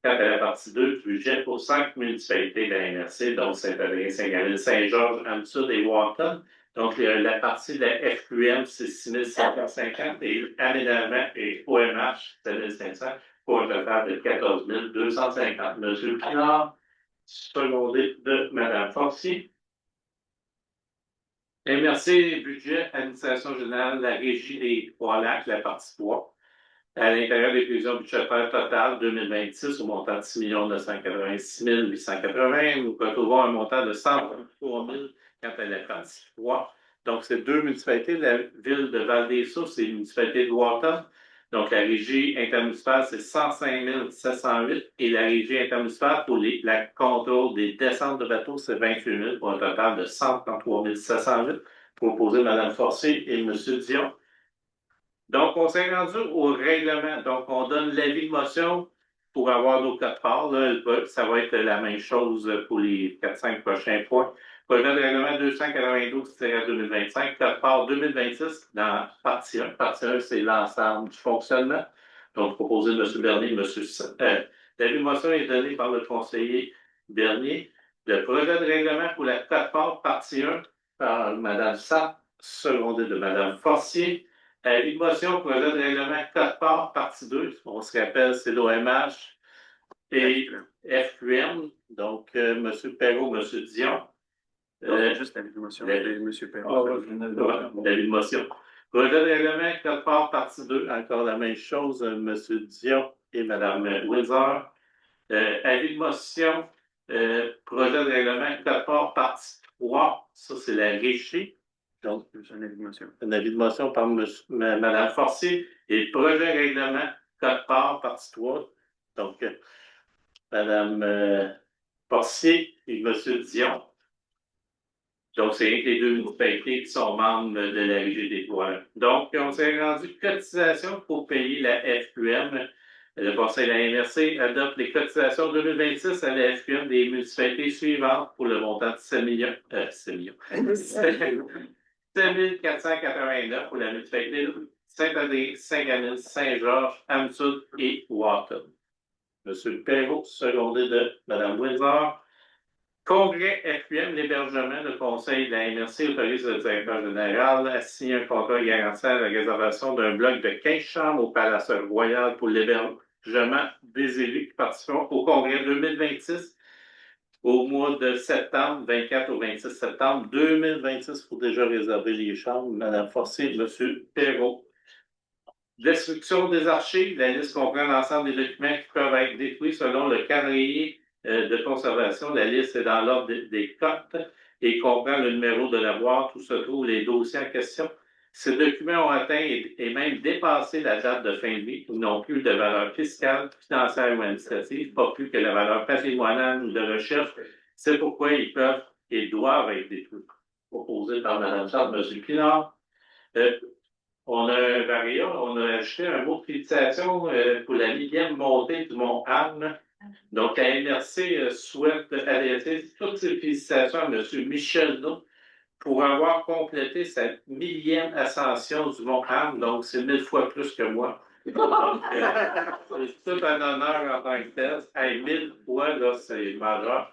Quant à la partie 2 du budget pour 5 municipalités de la MRC, donc Saint-Adrien, Saint-Gallin, Saint-Georges, Amsud et Wharton. Donc, la partie de la FQM, c'est 6 750 et aménagement et OMH, 7 500 pour un total de 14 250. Monsieur Pinard, secondé de Mme Forcier. MRC, budget, administration générale, la régie des Trois-Lacs, la partie 3. À l'intérieur des prévisions budgétaires totales 2026 au montant de 6 986 880, nous retrouvons un montant de 123 000 quant à la partie 3. Donc, c'est 2 municipalités, la ville de Val-des-Sources et la municipalité de Wharton. Donc, la régie intermunicipale, c'est 105 708 et la régie intermunicipale pour la contrôle des descentes de bateaux, c'est 28 000 pour un total de 133 708, proposé Mme Forcier et M. Dion. Donc, on s'est rendu au règlement. Donc, on donne l'avis de motion pour avoir nos codes parts. Ça va être la même chose pour les 4-5 prochains points. Projet de règlement 292-2025, code part 2026 dans partie 1. Partie 1, c'est l'ensemble du fonctionnement. Donc, proposé de M. Bernier, l'avis de motion est donné par le conseiller Bernier. Le projet de règlement pour la code part, partie 1, par Mme Sapp, secondé de Mme Forcier. Avis de motion, projet de règlement code part, partie 2, on se rappelle, c'est l'OMH et FQM. Donc, M. Perrault, M. Dion. Juste l'avis de motion de M. Perrault. L'avis de motion. Projet de règlement code part, partie 2, encore la même chose, M. Dion et Mme Windsor. Avis de motion, projet de règlement code part, partie 3, ça c'est la régie. Donc, un avis de motion. Un avis de motion par Mme Forcier et projet de règlement code part, partie 3. Donc, Mme Forcier et M. Dion. Donc, c'est les 2 municipalités qui sont membres de la Régie des Douanes. Donc, on s'est rendu cotisation pour payer la FQM. Le Conseil de la MRC adopte les cotisations 2026 à la FQM des municipalités suivantes pour le montant de 7 489 pour la municipalité de Saint-Adrien, Saint-Gallin, Saint-Georges, Amsud et Wharton. M. Perrault, secondé de Mme Windsor. Congrès FQM, l'hébergement, le Conseil de la MRC autorise le directeur général à signer un contrat garantissant la réservation d'un bloc de 15 chambres au Palace Royal pour l'hébergement des élus qui participeront au Congrès 2026 au mois de septembre, 24 au 26 septembre 2026, pour déjà réserver les chambres. Mme Forcier, M. Perrault. Destruction des archives, la liste comprend l'ensemble des documents qui peuvent être détruits selon le calendrier de conservation. La liste est dans l'ordre des cotes et comprend le numéro de la boîte où se trouvent les dossiers en question. Ces documents ont atteint et même dépassé la date de fin de vie ou n'ont plus de valeur fiscale, financière ou administrative, pas plus que la valeur patrimoniale ou de recherche. C'est pourquoi ils peuvent et doivent être détruits. Proposé par Mme Charles, M. Pinard. On a varié, on a ajouté un mot de félicitation pour la 8e montée du Mont Anne. Donc, la MRC souhaite adresser toutes ses félicitations à M. Michel No pour avoir complété sa 1000e ascension du Mont Anne. Donc, c'est 1000 fois plus que moi. C'est tout un honneur en tant que tel. Hey, 1000 fois, là, c'est majeur.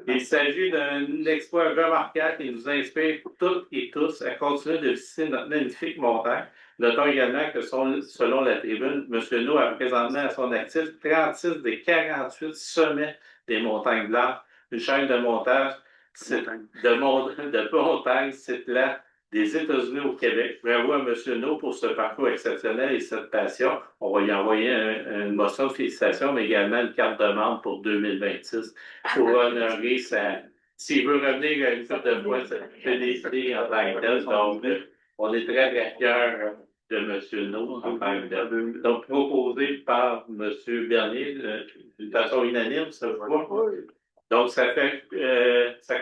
Il s'agit d'un exploit remarquable qui nous inspire toutes et tous à continuer de visiter notre magnifique montagne. Notons également que selon la tribune, M. No a présentement à son actif 36 des 48 sommets des montagnes blanches, une chaîne de montage de montagne située des États-Unis au Québec. Bravo à M. No pour ce parcours exceptionnel et cette passion. On va y envoyer une motion de félicitations, mais également une carte de membre pour 2026 pour honorer sa... S'il veut revenir une couple de fois, c'est décidé en tant que tel. Donc, on est très, très fiers de M. No en tant que tel. Donc, proposé par M. Bernier d'une façon unanime, ça va. Donc, ça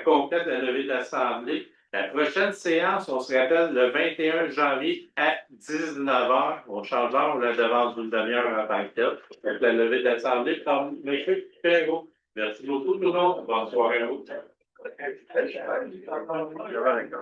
complète la levée de l'Assemblée. La prochaine séance, on se rappelle, le 21 janvier à 19h. On change d'heure, on la devance d'une demi-heure en tant que tel. Avec la levée de l'Assemblée, comme M. Perrault. Merci beaucoup tout le monde. Bonne soirée à vous.